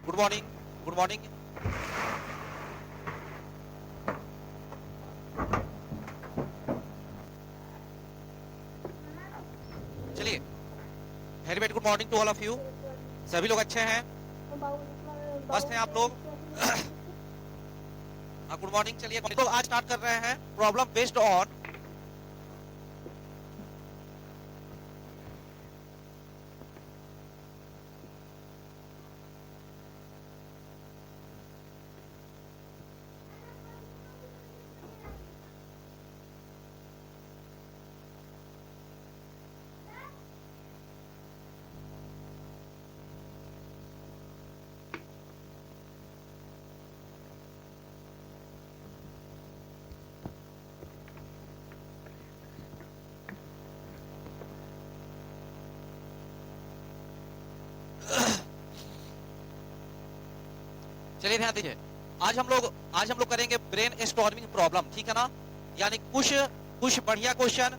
Good morning. Good morning. चलिए, very very good morning to all of you. सभी लोग अच्छे हैं, मस्त हैं आप लोग। Good morning. चलिए तो आज स्टार्ट कर रहे हैं प्रॉब्लम बेस्ड ऑन चलिए ध्यान दीजिए। आज हम लोग करेंगे ब्रेन स्टॉर्मिंग प्रॉब्लम, ठीक है ना। यानी कुछ बढ़िया क्वेश्चन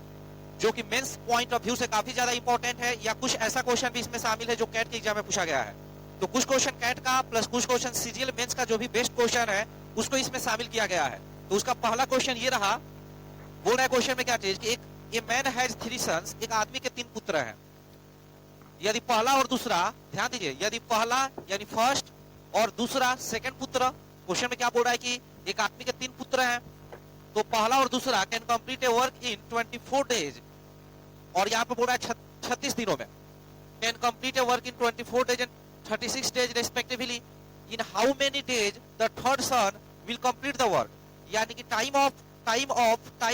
जो कि मेंस पॉइंट ऑफ व्यू से काफी ज्यादा इंपॉर्टेंट है, या कुछ ऐसा क्वेश्चन भी इसमें शामिल है जो कैट के एग्जाम में पूछा गया है। तो कुछ क्वेश्चन कैट का प्लस कुछ क्वेश्चन सीजीएल मेंस का जो भी बेस्ट क्वेश्चन है उसको इसमें शामिल किया गया है। तो उसका पहला क्वेश्चन ये रहा, बोल रहा है क्वेश्चन में क्या चीज कि ए मैन हैज 3 सन्स, एक आदमी के 3 पुत्र हैं। यदि पहला और दूसरा, ध्यान दीजिए, यदि पहला यानी फर्स्ट और दूसरा सेकंड पुत्र, क्वेश्चन में क्या बोल रहा है कि एक आदमी के 3 पुत्र हैं, तो पहला और दूसरा can complete a work in 24 days, और यहाँ पे बोल रहा है 36 दिनों में। Can complete a work in 24 days and 36 days respectively. In how many days the third son will complete the work. यानी कि टाइम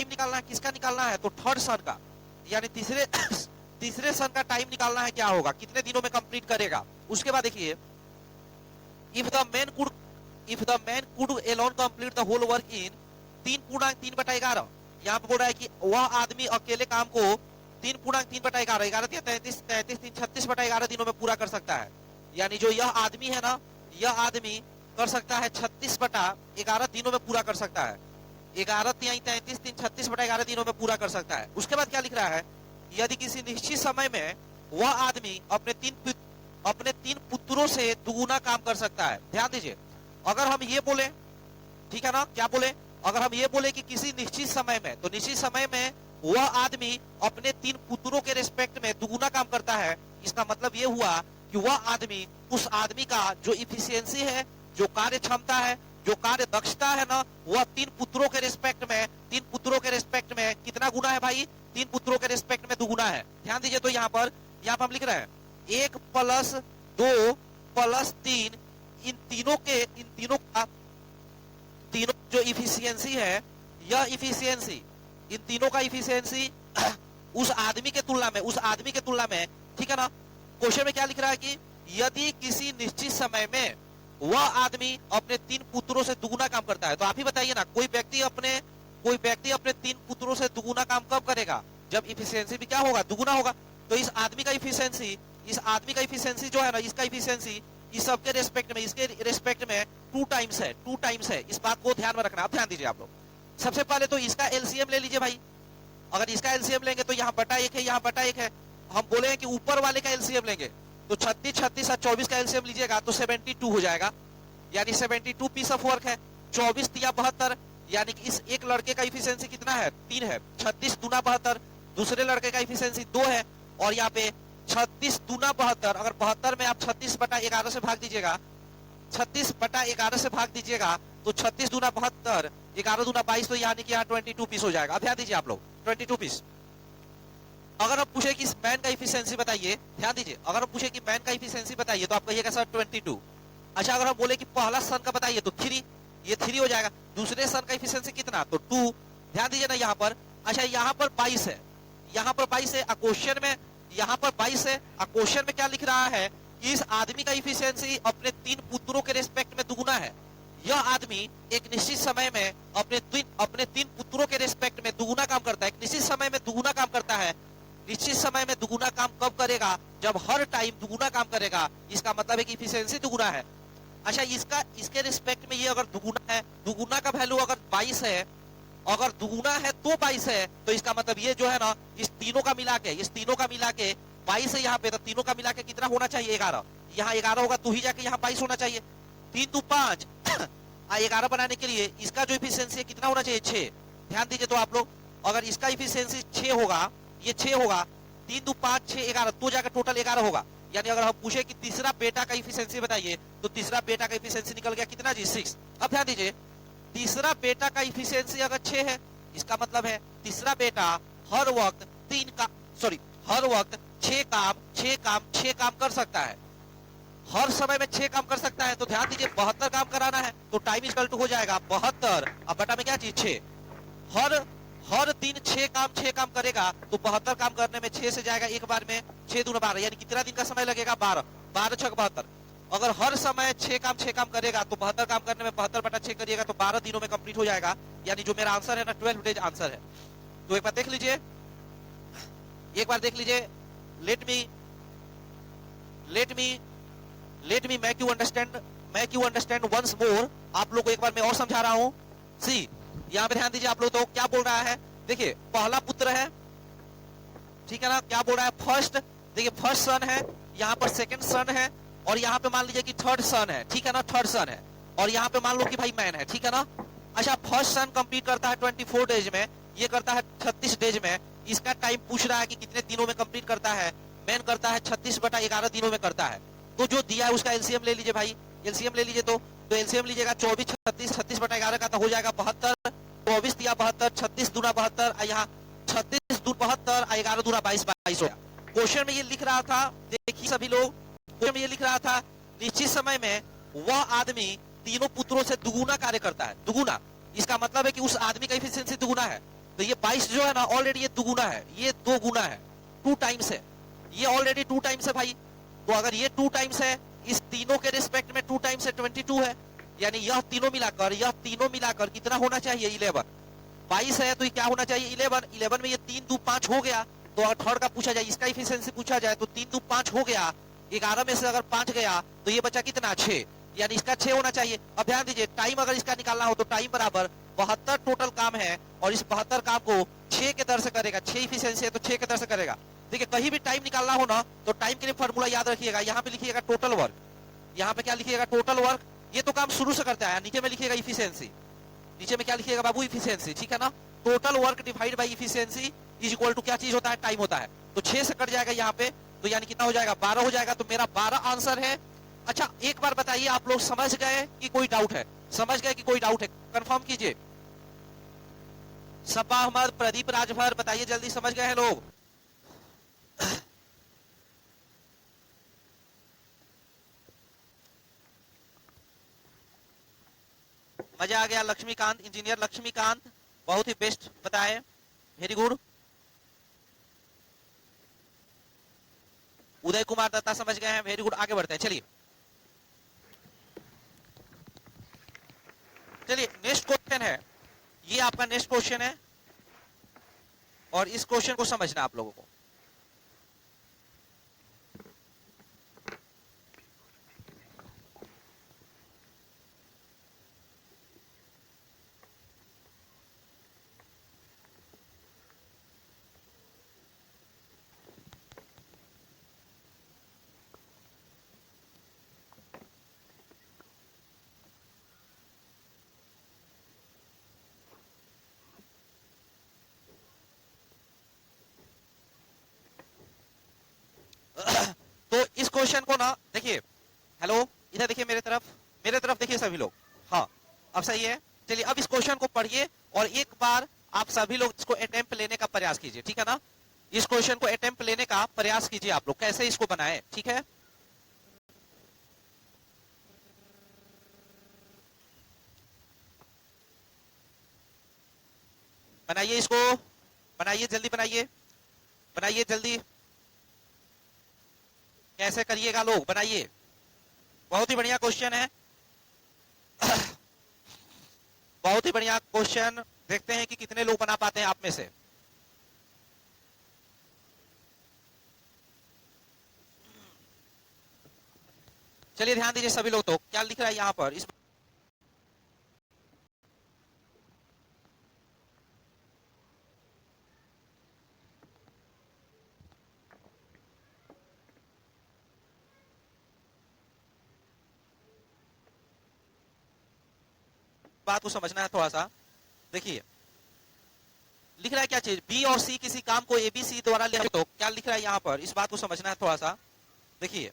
निकालना है, किसका निकालना है, तो थर्ड सन का, यानी तीसरे सन का टाइम निकालना है, क्या होगा, कितने दिनों में कंप्लीट करेगा। उसके बाद देखिए, if the man could alone complete the whole work in 3/3/11। यहाँ पे बोल रहा है कि वह आदमी अकेले काम को 3/3/11, 11 33 36/11 दिनों में पूरा कर सकता है। यानी जो यह आदमी है ना, यह आदमी कर सकता है 36/11 दिनों में पूरा कर सकता है। 11 3 33 3 36/11 दिनों में पूरा कर सकता है। उसके बाद क्या लिख रहा है, यदि किसी निश्चित समय में वह आदमी अपने तीन पुत्रों से दुगुना काम कर सकता है। ध्यान दीजिए, अगर हम ये बोले, ठीक है ना, क्या बोले, अगर हम ये बोले कि किसी निश्चित समय में, तो निश्चित समय में वह आदमी अपने 3 पुत्रों के रिस्पेक्ट में दुगुना काम करता है। इसका मतलब ये हुआ कि वह आदमी, उस आदमी का जो इफिशियंसी है, जो कार्य क्षमता है, जो कार्य दक्षता है ना, वह 3 पुत्रों के रिस्पेक्ट में कितना गुना है भाई, 3 पुत्रों के रिस्पेक्ट में दुगुना है। ध्यान दीजिए, तो यहाँ पर हम लिख रहे हैं 1 + 2 + 3, इन तीनों का जो इफिशियंसी है, यह इफिशियंसी, इन तीनों का इफिशियंसी उस आदमी के तुलना में, ठीक है ना। क्वेश्चन में क्या लिख रहा है कि यदि किसी निश्चित समय में वह आदमी अपने 3 पुत्रों से दुगुना काम करता है, तो आप ही बताइए ना, कोई व्यक्ति अपने 3 पुत्रों से दुगुना काम कब करेगा, जब इफिशियंसी भी क्या होगा, दुगुना होगा। तो इस आदमी का इफिशियंसी जो है ना, इसका इफिशियंसी इस सबके रेस्पेक्ट में, इसके रेस्पेक्ट में 2 टाइम्स है। इस बात को ध्यान में रखना। आप ध्यान दीजिए आप लोग। सबसे पहले तो इसका एलसीएम ले लीजिए भाई। अगर इसका एलसीएम लेंगे तो यहाँ बटा 1 है, यहाँ बटा 1 है। हम बोले हैं कि ऊपर वाले का एलसीएम लेंगे, तो 36 और 24 का एलसीएम लीजिएगा तो 72 हो जाएगा। यानी 72 पीस ऑफ वर्क है। 24 × 72, यानी कि इस एक लड़के का इफिशियंसी कितना है, 3 है। 36 × 72, दूसरे लड़के का इफिशियंसी 2 है। और यहाँ पे 36 × 72, अगर 72 में आप 36/11 से भाग दीजिएगा, 36/11 से भाग दीजिएगा, तो 36 × 72, 11 × 22, तो यानी कि यहाँ 22 पीस हो जाएगा। अब ध्यान दीजिए आप लोग, 22 पीस। अगर हम पूछे कि मैन का इफिशियंसी बताइए, ध्यान दीजिए, अगर हम पूछे कि मैन का इफिशियंसी बताइए, तो आप कहिएगा सर 22। अच्छा, अगर हम बोले कि पहला सन का बताइए, तो 3, ये 3 हो जाएगा। दूसरे सन का इफिशियंसी कितना, तो 2। ध्यान दीजिए ना यहाँ पर। अच्छा, यहाँ पर 22 है, यहाँ पर 22 है। क्वेश्चन में यहाँ पर 22 है। क्वेश्चन में क्या लिख रहा है कि इस आदमी का इफिशियंसी अपने 3 पुत्रों के रिस्पेक्ट में दुगुना है। यह आदमी एक निश्चित समय में अपने 3 पुत्रों के रिस्पेक्ट में दुगुना काम करता है। एक निश्चित समय में दुगुना काम करता है। निश्चित समय में दुगुना काम कब करेगा, जब हर टाइम दुगुना काम करेगा। इसका मतलब है कि इफिशियंसी दुगुना है। अच्छा, इसके रिस्पेक्ट में ये अगर दुगुना है, दुगुना का वैल्यू अगर 22 है, अगर दुगुना है तो 22 है, तो इसका मतलब ये जो है ना, इस तीनों का मिला के 22 है यहाँ पे, तो तीनों का मिला के कितना होना चाहिए? 11। यहाँ 11 होगा तो ही जाके यहाँ 22 होना चाहिए। 3 2 5 11 बनाने के लिए इसका जो इफिशियंसी है कितना होना चाहिए? 6। ध्यान दीजिए तो आप लोग, अगर इसका इफिशियंसी 6 होगा, ये 6 होगा, 3 2 5 6 11, तो जाकर टोटल 11 होगा। यानी अगर हम पूछे कि तीसरा बेटा का इफिशियंसी बताइए, तो तीसरा बेटा का इफिशियंसी निकल गया कितना जी? 6। अब ध्यान दीजिए, तीसरा बेटा का इफिशियंसी अगर 6 है, इसका मतलब है तीसरा बेटा हर वक्त 6 काम कर सकता है, हर समय में 6 काम कर सकता है। तो ध्यान दीजिए 72 काम कराना है तो टाइम इक्वल टू हो जाएगा 72, अब बटा में क्या चीज? 6। हर दिन 6 काम करेगा तो 72 काम करने में 6 से जाएगा एक बार में, 6 दूना 12, यानी कितना दिन का समय लगेगा? 12। 12 6 72। अगर हर समय 6 काम करेगा तो 72 काम करने में 72 बटा 6 करिएगा तो 12 दिनों में कंप्लीट हो जाएगा। यानी जो मेरा आंसर है ना 12 डेज आंसर है। तो एक बार देख लीजिए, let me make you understand once more. आप लोग को एक बार मैं और समझा रहा हूं। सी, यहाँ पे ध्यान दीजिए आप लोग, तो क्या बोल रहा है? देखिए पहला पुत्र है, ठीक है ना? क्या बोल रहा है? फर्स्ट, देखिए फर्स्ट सन है, यहाँ पर सेकंड सन है, और यहाँ पे मान लीजिए कि थर्ड सन है, ठीक है ना? थर्ड सन है, और यहाँ पे मान लो कि भाई मैन है, ठीक है ना? अच्छा, फर्स्ट सन कंप्लीट करता है 24 डेज में, ये करता है 36 डेज में। इसका टाइम पूछ रहा है कि कितने दिनों में कंप्लीट करता है। मैन करता है 36 बटा 11 दिनों में करता है। तो जो दिया है उसका एलसीएम ले लीजिए भाई, एलसीएम ले लीजिए। तो एलसीएम लीजिएगा 24 36, 36 बटा 11 का तो हो जाएगा 72। 24 दिया 72, 36 दूना 72, यहाँ 36 दूना 72, 11 दूना 22, 22 हो गया। क्वेश्चन में ये लिख रहा था, देखिए सभी लोग, क्वेश्चन में ये लिख रहा था निश्चित समय में वह आदमी तीनों पुत्रों से दुगुना कार्य करता है। दुगुना, इसका मतलब है कि उस आदमी का एफिशिएंसी दुगुना है। तो ये 22 जो है ना ऑलरेडी ये दुगुना है, ये 2 गुना है, 2 टाइम्स है, ये ऑलरेडी 2 टाइम्स है भाई। तो अगर ये 2 टाइम्स है, इस तीनों के रिस्पेक्ट में 2 टाइम्स है 22 है, यानी यह तीनों मिलाकर कितना होना चाहिए? 11। 22 है तो ये क्या होना चाहिए? 11। 11 में ये 3 2 5 हो गया। तो अगर थर्ड का पूछा जाए, इसका इफिशिएंसी पूछा जाए तो 3 2 5 हो गया। 11 में से अगर 5 गया तो ये बचा कितना? 6, यानी इसका 6 होना चाहिए। अब ध्यान दीजिए, टाइम अगर इसका निकालना हो तो टाइम बराबर 72 टोटल काम है, और इस 72 काम को 6 के दर से करेगा। 6 इफिशिएंसी है तो 6 के दर से करेगा। देखिए कहीं भी टाइम निकालना हो ना तो टाइम के लिए फॉर्मूला याद रखिएगा, यहाँ पे लिखिएगा टोटल वर्क, यहाँ पे क्या लिखिएगा? Total work. ये तो काम शुरू से करता है, नीचे में लिखिएगा इफिशिएंसी, नीचे में क्या लिखिएगा बाबू? इफिशिएंसी, ठीक है ना? Total work divide by efficiency is equal to क्या चीज होता है? टाइम होता है। तो 6 से कट जाएगा यहाँ पे, तो यानी कितना हो जाएगा? 12 हो जाएगा। तो मेरा 12 आंसर है। अच्छा एक बार बताइए, आप लोग समझ गए कि कोई डाउट है? समझ गए कि कोई डाउट है? कंफर्म कीजिए। सपा अहमद, प्रदीप राजभर, बताइए जल्दी, समझ गए हैं लोग? मजा आ गया। लक्ष्मीकांत, इंजीनियर लक्ष्मीकांत, बहुत ही बेस्ट बताए, वेरी गुड। उदय कुमार दत्ता समझ गए हैं, वेरी गुड। आगे बढ़ते हैं, चलिए नेक्स्ट क्वेश्चन है, ये आपका नेक्स्ट क्वेश्चन है, और इस क्वेश्चन को समझना आप लोगों को। तो इस क्वेश्चन को ना देखिए, हेलो इधर देखिए, मेरे तरफ देखिए सभी लोग। हाँ अब सही है। चलिए अब इस क्वेश्चन को पढ़िए और एक बार आप सभी लोग इसको अटेम्प्ट लेने का प्रयास कीजिए, ठीक है ना? इस क्वेश्चन को अटेम्प्ट लेने का प्रयास कीजिए आप लोग, कैसे इसको बनाए, ठीक है? बनाइए इसको, बनाइए जल्दी, बनाइए जल्दी। कैसे करिएगा लोग, बनाइए। बहुत ही बढ़िया क्वेश्चन है। बहुत ही बढ़िया क्वेश्चन। देखते हैं कि कितने लोग बना पाते हैं आप में से। चलिए ध्यान दीजिए सभी लोग, तो क्या लिख रहा है यहाँ पर? इस बात को समझना है थोड़ा सा। देखिए लिख रहा है क्या चीज, बी और सी किसी काम को एबीसी द्वारा लिया, तो क्या लिख रहा है यहाँ पर, इस बात को समझना है थोड़ा सा। देखिए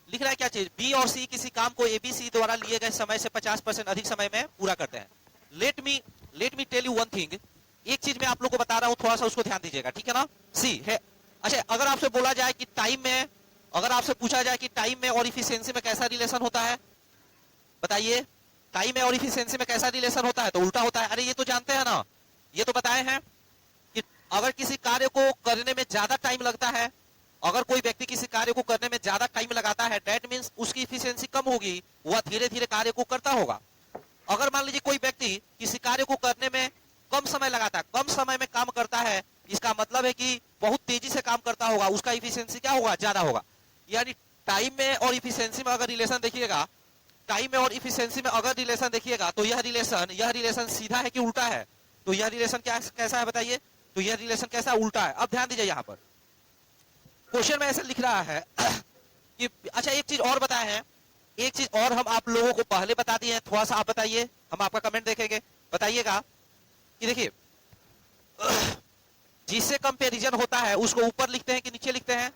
लिख रहा है क्या चीज, बी और सी किसी काम को एबीसी द्वारा लिए गए समय से 50% अधिक समय में पूरा करते हैं। Let me tell you one thing, एक चीज मैं आप लोग को बता रहा हूं, थोड़ा सा उसको ध्यान दीजिएगा, ठीक है ना। सी है, अच्छा अगर आपसे बोला जाए कि टाइम में, अगर आपसे पूछा जाए कि टाइम में और इफिशियंसी में कैसा रिलेशन होता है, बताइए टाइम में और इफिशियंसी में कैसा रिलेशन होता है, तो उल्टा होता है। अरे ये तो जानते हैं ना, ये तो बताए हैं कि अगर किसी कार्य को करने में ज्यादा टाइम लगता है, अगर कोई व्यक्ति किसी कार्य को करने में ज्यादा टाइम लगाता है, दैट मींस उसकी इफिशियंसी कम होगी, वह धीरे धीरे कार्य को करता होगा। अगर मान लीजिए कोई व्यक्ति किसी कार्य को करने में कम समय लगाता है, कम समय में काम करता है, इसका मतलब है कि बहुत तेजी से काम करता होगा, उसका इफिशियंसी क्या होगा, ज्यादा होगा। यानी टाइम में और इफिशियंसी में अगर रिलेशन देखिएगा, टाइम में और इफिशियंसी में अगर रिलेशन देखिएगा, तो यह रिलेशन सीधा है कि उल्टा है, तो यह रिलेशन क्या कैसा है बताइए, तो यह रिलेशन कैसा उल्टा है। अब ध्यान दीजिए यहाँ पर क्वेश्चन में ऐसे लिख रहा है कि अच्छा एक चीज और बताए हैं, एक चीज और हम आप लोगों को पहले बता दिए हैं, थोड़ा सा आप बताइए, हम आपका कमेंट देखेंगे, बताइएगा कि देखिए जिससे कंपैरिजन होता है उसको ऊपर लिखते हैं कि नीचे लिखते हैं,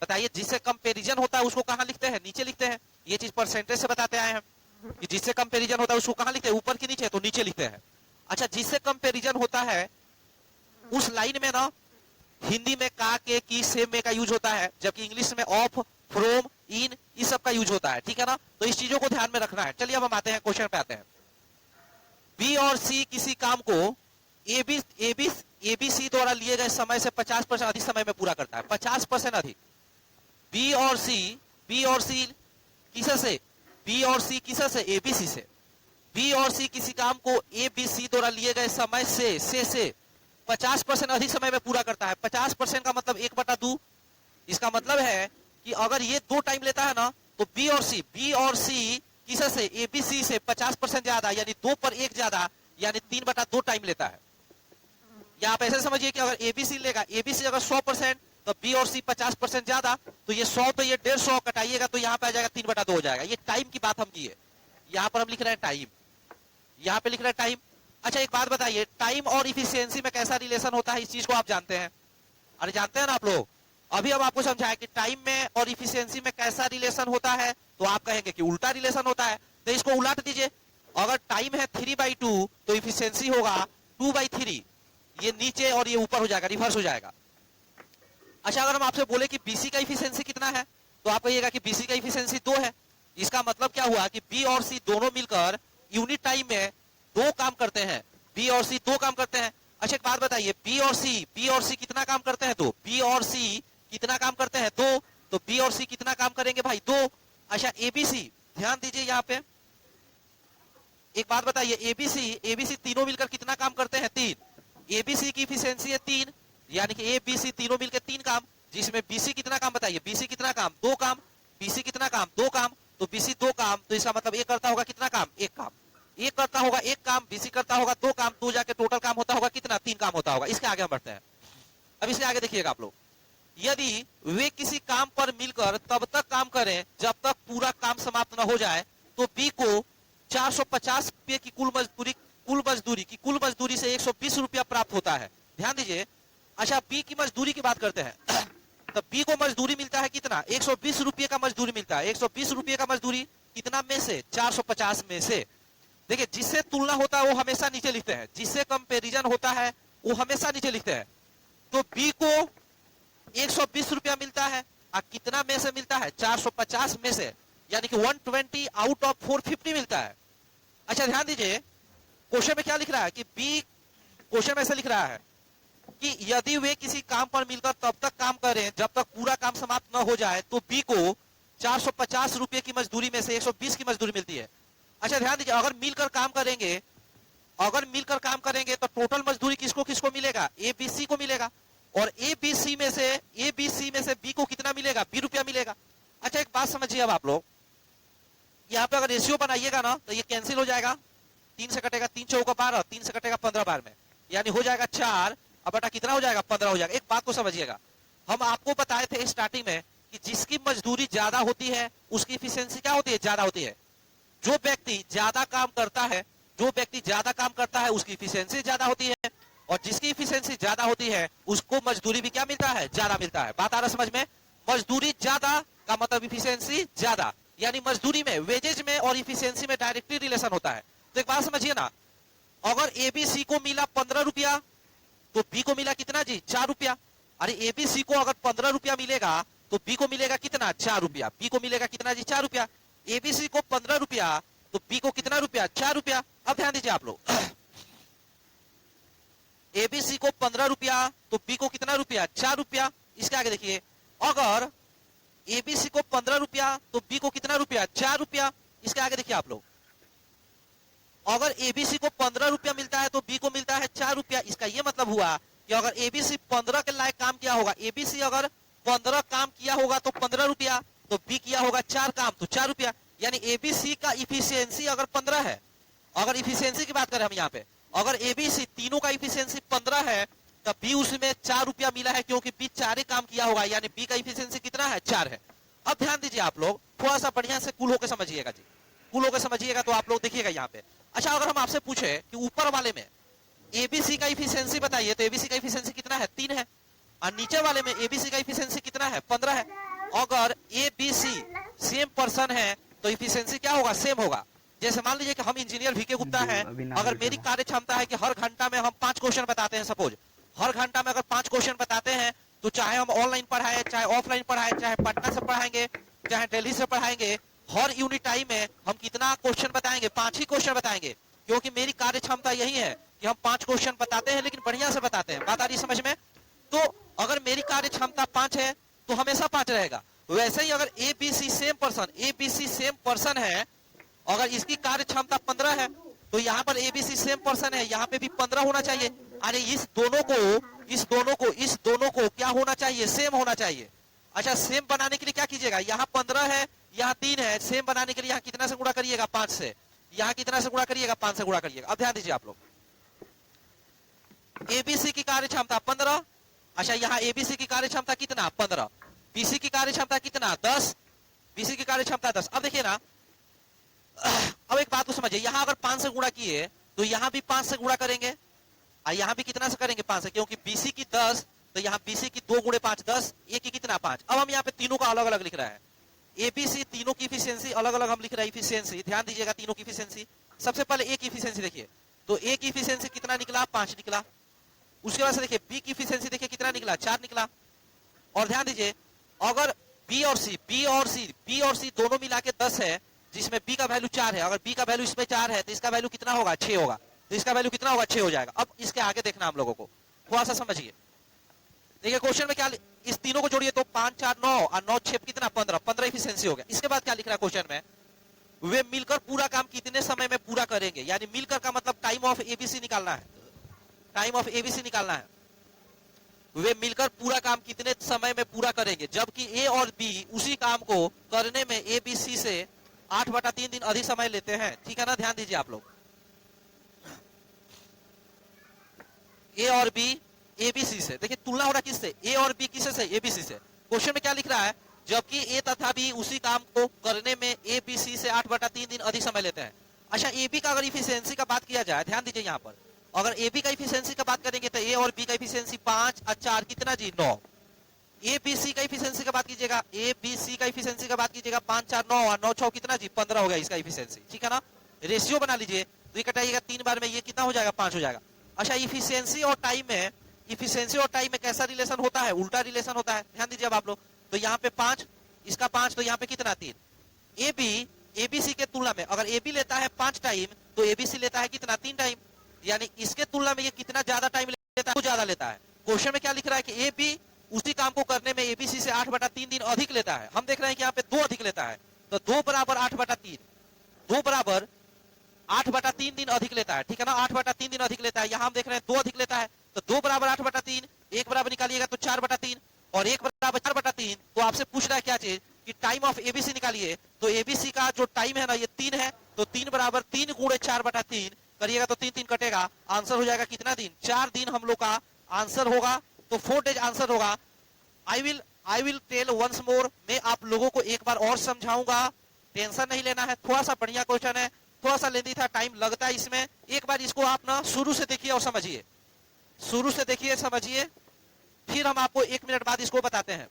बताइए जिससे कंपैरिजन होता है उसको कहां लिखते हैं, नीचे लिखते हैं। ये चीज परसेंटेज से बताते आए हैं कि जिससे कंपैरिजन होता है उसको कहां लिखते हैं, ऊपर की नीचे, तो नीचे लिखते हैं। अच्छा जिससे कंपैरिजन होता है उस लाइन में ना हिंदी में का, के, की, से, में का यूज होता है, जबकि इंग्लिश में ऑफ, फ्रॉम, इन, इस सब का यूज होता है, ठीक है ना। तो इस चीजों को ध्यान में रखना है। चलिए अब हम आते हैं क्वेश्चन पे आते हैं। बी और सी किसी काम को एबीसी द्वारा लिए गए समय से 50% अधिक समय में पूरा करता है, 50% अधिक। बी और सी किसे से, बी और सी किसे से, एबीसी से। बी और सी किसी काम को एबीसी द्वारा लिए गए समय से 50% अधिक समय में पूरा करता है। 50% का मतलब 1/2, इसका मतलब है कि अगर ये 2 टाइम लेता है ना, तो बी और सी किसे से, एबीसी से 50% ज्यादा, यानी 2 पर 1 ज्यादा, यानी 3/2 टाइम लेता है। या आप ऐसे समझिए कि अगर एबीसी लेगा, एबीसी अगर 100%, तो बी और सी 50% ज्यादा, तो ये 100 पे ये 150 कटाइएगा तो यहाँ पे आ जाएगा 3/2 हो जाएगा। ये टाइम की बात हम की है, यहाँ पर हम लिख रहे हैं टाइम, यहाँ पे लिख रहे हैं टाइम। अच्छा एक बात बताइए, टाइम और इफिशियंसी में कैसा रिलेशन होता है, इस चीज को आप जानते हैं? अरे जानते हैं ना आप लोग, अभी हम आपको समझाएं कि टाइम में और इफिशियंसी में कैसा रिलेशन होता है, तो आप कहेंगे कि उल्टा रिलेशन होता है। तो इसको उलट दीजिए, अगर टाइम है 3/2 तो इफिशियंसी होगा 2/3, ये नीचे और ये ऊपर हो जाएगा, रिवर्स हो जाएगा। अच्छा अगर हम आपसे बोले कि बीसी का इफिशियंसी कितना है, तो आप कहिएगा कि बीसी का इफिशियंसी 2 है। इसका मतलब क्या हुआ कि बी और सी दोनों मिलकर यूनिट टाइम में 2 काम करते हैं, बी और सी 2 काम करते हैं। अच्छा एक बात बताइए, बी और सी कितना काम करते हैं, तो बी और सी कितना काम करते हैं, 2, तो बी और सी कितना काम करेंगे भाई, 2। अच्छा एबीसी, ध्यान दीजिए यहाँ पे एक बात बताइए, एबीसी तीनों मिलकर कितना काम करते हैं, 3। एबीसी की इफिशियंसी है 3, यानी कि एबीसी तीनों मिलकर 3 काम, जिसमें बीसी कितना काम बताइए, बीसी कितना काम, 2 काम, बीसी कितना काम, 2 काम, तो बीसी 2 काम, तो इसका मतलब एक करता होगा कितना काम, 1 काम, एक करता होगा 1 काम, बीसी करता होगा 2 काम, तो जाके टोटल काम होता होगा कितना, 3 काम होता होगा। इसके आगे हम बढ़ते हैं। अब इसके आगे देखिएगा आप लोग, यदि वे किसी काम पर मिलकर तब तक काम करें जब तक पूरा काम समाप्त न हो जाए, तो बी को 450 रुपये की कुल मजदूरी से 120 रुपया प्राप्त होता है। ध्यान दीजिए। अच्छा बी की मजदूरी की बात करते हैं तो बी को मजदूरी मिलता है कितना, 120 रुपये का मजदूरी मिलता है। 120 रुपये का मजदूरी कितना में से, 450 में से। देखिए जिससे तुलना होता है वो हमेशा नीचे लिखते हैं, जिससे कंपेरिजन होता है वो हमेशा नीचे लिखते हैं। तो बी को 120 रुपया मिलता है, और कितना में से मिलता है, 450 में से, यानी कि 120 आउट ऑफ 450 मिलता है। अच्छा ध्यान दीजिए, क्वेश्चन में क्या लिख रहा है कि बी, क्वेश्चन में ऐसे लिख रहा है कि यदि वे किसी काम पर मिलकर तब तक काम करें जब तक पूरा काम समाप्त न हो जाए, तो बी को 450 रुपये की मजदूरी में से 120 की मजदूरी मिलती है। अच्छा ध्यान दीजिए, अगर मिलकर काम करेंगे तो टोटल मजदूरी किसको किसको मिलेगा, एबीसी को मिलेगा, और एबीसी में से बी को कितना मिलेगा, 20 रुपया मिलेगा। अच्छा एक बात समझिए, अब आप लोग यहाँ पे अगर रेशियो बनाइएगा ना तो ये कैंसिल हो जाएगा, 3 से कटेगा 3 चौका 12, 3 से कटेगा 15 बार में, यानी हो जाएगा 4, अब बटा कितना हो जाएगा, 15 हो जाएगा। एक बात को समझिएगा, हम आपको बताए थे स्टार्टिंग में कि जिसकी मजदूरी ज्यादा होती है उसकी इफिशियंसी क्या होती है, ज्यादा होती है। जो व्यक्ति ज्यादा काम करता है, जो व्यक्ति ज्यादा काम करता है उसकी इफिशियंसी ज्यादा होती है, और जिसकी इफिशियंसी ज्यादा होती है उसको मजदूरी भी क्या मिलता है, ज्यादा मिलता है। बात आ रहा समझ में? मजदूरी ज्यादा का मतलब इफिशियंसी ज्यादा, यानी मजदूरी में, वेजेज में और इफिशियंसी में डायरेक्टली रिलेशन होता है। तो एक बात समझिए ना, अगर एबीसी को मिला 15 रुपया तो बी को मिला कितना जी, 4 रुपया। अरे एबीसी को अगर 15 रुपया मिलेगा तो बी को मिलेगा कितना, 4 रुपया। बी को मिलेगा कितना जी, 4 रुपया। एबीसी को 15 रुपया तो बी को कितना रुपया, 4 रुपया। अब ध्यान दीजिए आप लोग, एबीसी को 15 रुपया तो बी को कितना रुपया, 4 रुपया। इसके आगे देखिए, अगर एबीसी को 15 रुपया तो बी को कितना रुपया, 4 रुपया। इसके आगे देखिए आप लोग, अगर एबीसी को 15 रुपया मिलता है तो बी को मिलता है 4 रुपया। इसका यह मतलब हुआ कि अगर एबीसी 15 के लायक काम किया होगा, एबीसी अगर 15 काम किया होगा तो 15 रुपया, तो बी किया होगा 4 काम तो 4 रुपया। यानी एबीसी का इफिशियंसी अगर 15 है, अगर इफिशियंसी की बात करें हम यहाँ पे, अगर एबीसी तीनों का इफिशियंसी 15 है तो बी उसमें 4 रुपया मिला है, क्योंकि बी 4 काम किया होगा, यानी बी का इफिशियंसी कितना है, 4 है। अब ध्यान दीजिए आप लोग, थोड़ा सा बढ़िया से कूल होकर समझिएगा जी, कूल होकर समझिएगा तो आप लोग देखिएगा यहाँ पे। अच्छा, अगर हम आपसे पूछे कि ऊपर वाले में एबीसी का इफिशियंसी बताइए, तो एबीसी का इफिशियंसी कितना है, 3 है। और नीचे वाले में एबीसी का इफिशियंसी कितना है, 15 है। अगर एबीसी सेम पर्सन है तो इफिशियंसी क्या होगा, सेम होगा। जैसे मान लीजिए कि हम इंजीनियर वीके गुप्ता हैं, अगर मेरी कार्य क्षमता है कि हर घंटा में हम 5 क्वेश्चन बताते हैं, सपोज हर घंटा में अगर 5 क्वेश्चन बताते हैं, तो चाहे हम ऑनलाइन पढ़ाए, चाहे ऑफलाइन पढ़ाए, चाहे पटना से पढ़ाएंगे, चाहे दिल्ली से पढ़ाएंगे, हर यूनिट टाइम में हम कितना क्वेश्चन बताएंगे, 5 ही क्वेश्चन बताएंगे। क्योंकि मेरी कार्य क्षमता यही है कि हम 5 क्वेश्चन बताते हैं, लेकिन बढ़िया से बताते हैं। बात आ रही समझ में? तो अगर मेरी कार्य क्षमता 5 है तो हमेशा 5 रहेगा। वैसे ही अगर ABC same person, ABC same person है, अगर इसकी कार्य क्षमता 15 है तो यहाँ पर एबीसी सेम पर्सन है, यहाँ पे भी 15 होना चाहिए। अरे इस दोनों को क्या होना चाहिए, सेम होना चाहिए। अच्छा, सेम बनाने के लिए क्या कीजिएगा, यहाँ 15 है, यहाँ 3 है, सेम बनाने के लिए यहाँ कितना से गुणा करिएगा, 5 से। यहाँ कितना से गुणा करिएगा, 5 से गुणा करिएगा। अब ध्यान दीजिए आप लोग, एबीसी की कार्य क्षमता 15। अच्छा, यहाँ एबीसी की कार्य क्षमता कितना, 15। बीसी की कार्य क्षमता कितना, 10। बीसी की कार्य क्षमता 10। अब देखिए ना, अब एक बात को समझिए, यहाँ अगर 5 से गुणा किए तो यहाँ भी 5 से गुणा करेंगे, और यहाँ भी कितना से करेंगे, 5 से, क्योंकि बीसी की 10 तो यहाँ बीसी की 2 गुणे 5 10, ए की कितना 5। अब हम यहाँ पे तीनों का अलग अलग लिख रहा है, एबीसी तीनों की इफिशियंसी अलग अलग हम लिख रहे हैं, इफिशियंसी ध्यान दीजिएगा, तीनों की इफिशियंसी। सबसे पहले ए की इफिशियंसी देखिए, तो ए की इफिशियंसी कितना निकला, 5 निकला। उसके बाद से देखिए बी की इफिशियंसी देखिए कितना निकला, 4 निकला। और ध्यान दीजिए, अगर बी और सी दोनों मिला के 10 है, जिसमें बी का वैल्यू 4 है, अगर बी का वैल्यू इसमें 4 है तो इसका वैल्यू कितना होगा, 6 होगा। तो इसका वैल्यू कितना होगा, 6 हो जाएगा। अब इसके आगे देखना हम लोगों को, थोड़ा सा समझिए। देखिए क्वेश्चन में क्या, इस तीनों को जोड़िए तो 5 4 9 और 9 6 कितना, 15, 15 इफिशियंसी हो गया। इसके बाद क्या लिख रहा है क्वेश्चन में, वे मिलकर पूरा काम कितने समय में पूरा करेंगे। यानी मिलकर का मतलब टाइम ऑफ एबीसी निकालना है, टाइम ऑफ एबीसी निकालना है। वे मिलकर पूरा काम कितने समय में पूरा करेंगे, जबकि ए और बी उसी काम को करने में ए बी सी से 8/3 दिन अधिक समय लेते हैं। ठीक है ना, ध्यान दीजिए आप लोग, ए और बी एबीसी से, देखिए तुलना हो रहा किससे, ए और बी किससे से, एबीसी से। क्वेश्चन में क्या लिख रहा है, जबकि ए तथा बी उसी काम को करने में ए बी सी से 8/3 दिन अधिक समय लेते हैं। अच्छा, ए बी का अगर इफिशियंसी का बात किया जाए, ध्यान दीजिए यहाँ पर, अगर ए बी का इफिशियंसी का बात करेंगे तो ए और बी का इफिशियंसी 5 और 4 कितना जी, 9। ए बी सी का इफिशियंसी का बात कीजिएगा, ए बी सी का इफिशियंसी का बात कीजिएगा, 5 4 9 और 9 6 कितना जी, 15 हो गया इसका इफिशियंसी। ठीक है ना, रेशियो बना लीजिए, तो ये कटाइएगा 3 बार में, ये कितना हो जाएगा, 5 हो जाएगा। अच्छा, इफिशियंसी और टाइम में, इफिशियंसी और टाइम में कैसा रिलेशन होता है, उल्टा रिलेशन होता है। ध्यान दीजिए अब आप लोग, तो यहाँ पे 5, इसका 5, तो यहाँ पे कितना, 3। ए बी एबीसी के तुलना में अगर ए बी लेता है 5 टाइम तो एबीसी लेता है कितना, 3 टाइम। यानी इसके तुलना में ये कितना ज्यादा टाइम लेता है, वो ज्यादा लेता है। क्वेश्चन में क्या लिख रहा है कि ए बी उसी काम को करने में एबीसी से 8/3 दिन अधिक लेता है। हम देख रहे हैं कि यहाँ पे 2 अधिक लेता है, तो 2 बराबर 8/3, 2 बराबर 8/3 दिन अधिक लेता है। ठीक है ना, 8/3 दिन अधिक लेता है। यहाँ हम देख रहे हैं 2 अधिक लेता है, तो 2 बराबर 8/3, 1 बराबर निकालिएगा तो 4/3 और 1 बराबर 4/3। तो आपसे पूछ रहा है क्या चीज कि टाइम ऑफ एबीसी निकालिए, तो एबीसी का जो टाइम है ना, ये 3 है, तो 3 बराबर 3 गुणे 4/3 करिएगा तो 3 3 कटेगा, आंसर हो जाएगा कितना दिन, 4 दिन हम लोग का आंसर होगा। तो 4 डेज आंसर होगा। I will tell once more, मैं आप लोगों को एक बार और समझाऊंगा। टेंशन नहीं लेना है, थोड़ा सा बढ़िया क्वेश्चन है, थोड़ा सा लेंदी था, टाइम लगता है इसमें। एक बार इसको आप ना शुरू से देखिए और समझिए, शुरू से देखिए समझिए, फिर हम आपको 1 मिनट बाद इसको बताते हैं।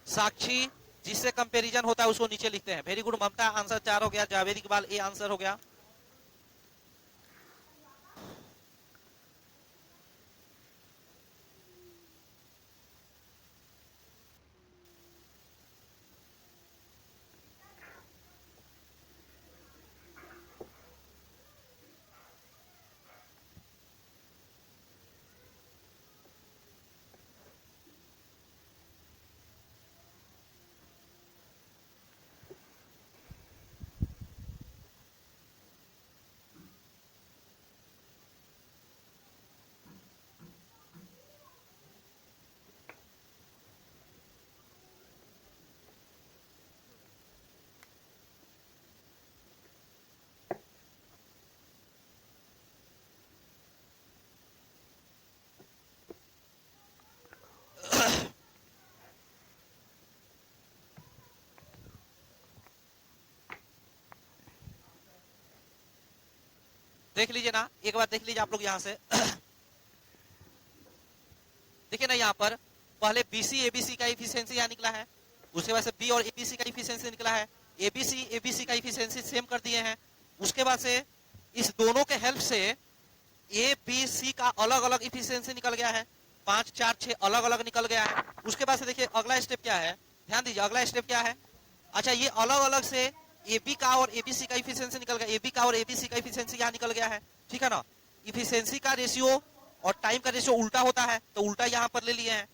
साक्षी, जिससे कंपैरिजन होता है उसको नीचे लिखते हैं। वेरी गुड ममता, आंसर 4 हो गया। जावेद इकबाल, ए आंसर हो गया। देख लीजिए ना, एक बार देख लीजिए आप लोग यहां से। देखिए ना यहाँ पर पहले बीसी एबीसी का इफिशियंसी यहाँ निकला है, उसके बाद से बी और एबीसी का इफिशियंसी निकला है, एबीसी एबीसी का इफिशियंसी सेम कर दिए हैं। उसके बाद से इस दोनों के हेल्प से ए बी सी का अलग अलग इफिशियंसी निकल गया है, 5 4 6 अलग अलग निकल गया है। उसके बाद से देखिए अगला स्टेप क्या है, ध्यान दीजिए अगला स्टेप क्या है। अच्छा, ये अलग अलग से एबी का और एबीसी का इफिशियंसी निकल गया, एबी का और एबीसी का इफिशियंसी यहाँ निकल गया है, ठीक है ना। इफिशियंसी का रेशियो और टाइम का रेशियो उल्टा होता है, तो उल्टा यहाँ पर ले लिए हैं।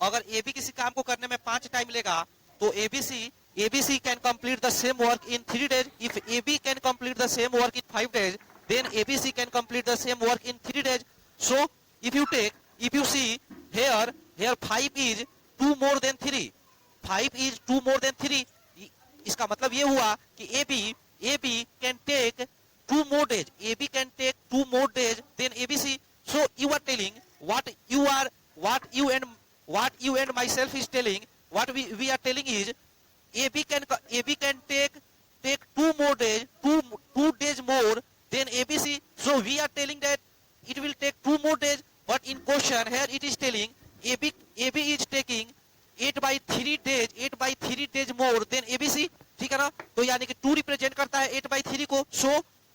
अगर एबी किसी काम को करने में 5 टाइम लेगा तो ABC can complete the same work in 3 days। If AB can complete the same work in 5 days, then ABC can complete the same work in 3 days. So if you see here 5 is 2 more than 3, 5 is 2 more than 3। इसका मतलब ये हुआ कि AB can take 2 more days, AB can take 2 more days than ABC। So you are telling what you and myself is telling, what we are telling is AB can take 2 more days, 2 days more than ABC। So we are telling that it will take 2 more days, but in question here it is telling AB is taking 8/3 days more than ABC, ठीक है ना। तो यानी कि 2 represent करता है 8/3 को, so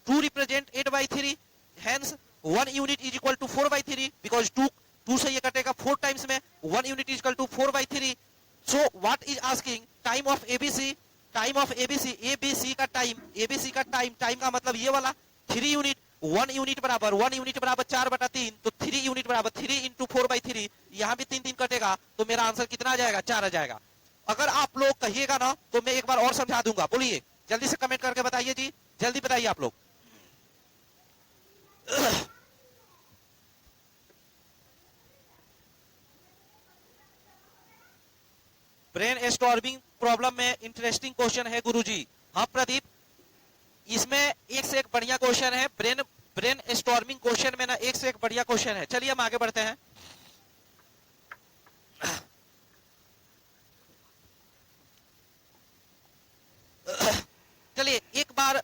2 represent 8/3, hence 1 unit is equal to 4/3, because 2 से ये कटेगा 4 टाइम्स में, 1 unit is equal to 4/3। so what is asking time of ABC, ABC का टाइम का मतलब ये वाला 3 यूनिट, 1 यूनिट बराबर 4/3, तो 3 यूनिट बराबर 3 × 4/3, यहाँ भी 3 कटेगा, तो मेरा आंसर कितना आ जाएगा, 4 आ जाएगा। अगर आप लोग कहिएगा ना तो मैं एक बार और समझा दूंगा, बोलिए जल्दी से कमेंट करके बताइए जी, जल्दी बताइए आप लोग। ब्रेन स्टॉर्मिंग प्रॉब्लम में इंटरेस्टिंग क्वेश्चन है गुरुजी। हाँ प्रदीप, इसमें एक से एक बढ़िया क्वेश्चन है, ब्रेन स्टॉर्मिंग क्वेश्चन में ना एक से एक बढ़िया क्वेश्चन है। चलिए हम आगे बढ़ते हैं। चलिए एक बार,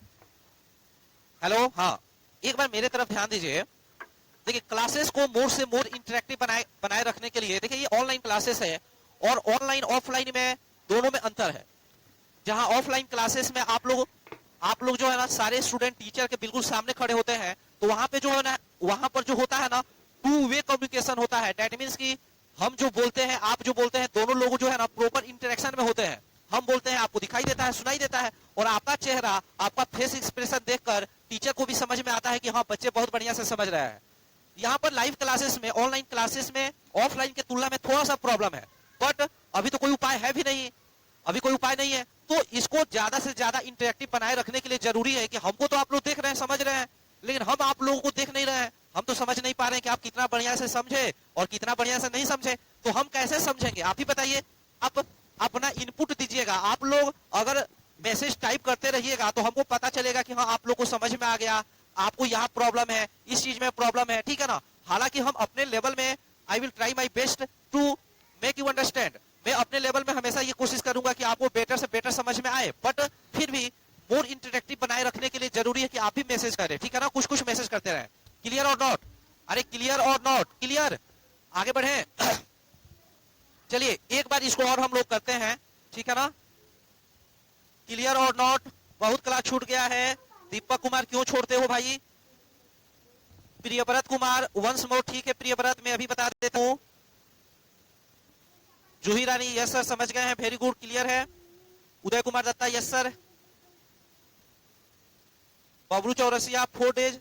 हेलो, हाँ एक बार मेरे तरफ ध्यान दीजिए। देखिए क्लासेस को मोर से मोर इंटरेक्टिव बनाए रखने के लिए, देखिए ये ऑनलाइन क्लासेस है और ऑनलाइन ऑफलाइन में दोनों में अंतर है। जहां ऑफलाइन क्लासेस में आप लोग जो है ना सारे स्टूडेंट टीचर के बिल्कुल सामने खड़े होते हैं, तो वहां पे जो है ना, वहां पर जो होता है ना 2 वे कम्युनिकेशन होता है। दैट मींस कि हम जो बोलते हैं, आप जो बोलते हैं, दोनों लोग जो है ना प्रॉपर इंटरेक्शन में होते हैं। हम बोलते हैं, आपको दिखाई देता है, सुनाई देता है, और आपका चेहरा, आपका फेस एक्सप्रेशन देखकर टीचर को भी समझ में आता है कि हाँ बच्चे बहुत बढ़िया से समझ रहे हैं। यहाँ पर लाइव क्लासेस में, ऑनलाइन क्लासेस में ऑफलाइन की तुलना में थोड़ा सा प्रॉब्लम है, बट अभी तो कोई उपाय है भी नहीं, अभी कोई उपाय नहीं है। तो इसको ज्यादा से ज्यादा इंटरेक्टिव बनाए रखने के लिए जरूरी है कि हमको तो आप लोग देख रहे हैं, समझ रहे हैं, लेकिन हम आप लोगों को देख नहीं रहे हैं। हम तो समझ नहीं पा रहे हैं कि आप कितना बढ़िया से समझे और कितना बढ़िया से नहीं समझे, तो हम कैसे समझेंगे, आप ही बताइए। आप अपना इनपुट दीजिएगा। आप लोग अगर मैसेज टाइप करते रहिएगा तो हमको पता चलेगा कि हाँ आप लोग को समझ में आ गया, आपको यहाँ प्रॉब्लम है, इस चीज में प्रॉब्लम है, ठीक है ना। हालांकि हम अपने लेवल में, I will try my best to make you understand, मैं अपने लेवल में हमेशा ये कोशिश करूंगा कि आपको बेटर से बेटर समझ में आए, बट फिर भी मोर इंटरेक्टिव बनाए रखने के लिए जरूरी है कि आप भी मैसेज करें, ठीक है ना, कुछ कुछ मैसेज करते रहे। क्लियर और नॉट? अरे क्लियर और नॉट? क्लियर, आगे बढ़े। चलिए एक बार इसको और हम लोग करते हैं, ठीक है ना। क्लियर और नॉट? बहुत क्लास छूट गया है। दीपक कुमार क्यों छोड़ते हो भाई? प्रियव्रत कुमार वंस मोर, ठीक है प्रियव्रत, मैं अभी बता देता हूं। जूही रानी यस सर, समझ गए हैं, वेरी गुड, क्लियर है। Uday Kumar Datta yes sir. Bablu Chaurasia 4 days.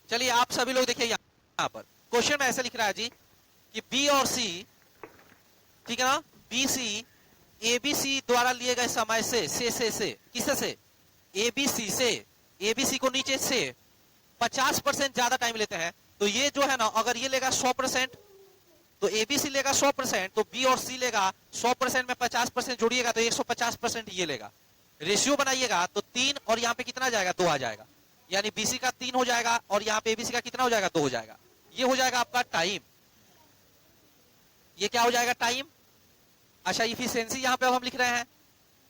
चलिए आप सभी लोग देखिए यहां पर क्वेश्चन में ऐसा लिख रहा है जी कि बी और सी, ठीक है ना, बी सी एबीसी द्वारा लिए गए समय से किससे से? एबीसी से। एबीसी को नीचे से 50% ज्यादा टाइम लेते हैं, तो ये जो है ना, अगर ये लेगा 100%, तो एबीसी लेगा 100%, तो बी और सी लेगा 100% में 50% जोड़िएगा तो 150% ये लेगा। रेशियो बनाइएगा तो 3 और यहाँ पे कितना जाएगा? 2 आ जाएगा, यानी बीसी का 3 हो जाएगा और यहाँ पे एबीसी का कितना हो जाएगा? 2 हो जाएगा। ये हो जाएगा आपका टाइम। ये क्या हो जाएगा? टाइम। अच्छा इफिशियंसी यहाँ पे अब हम लिख रहे हैं,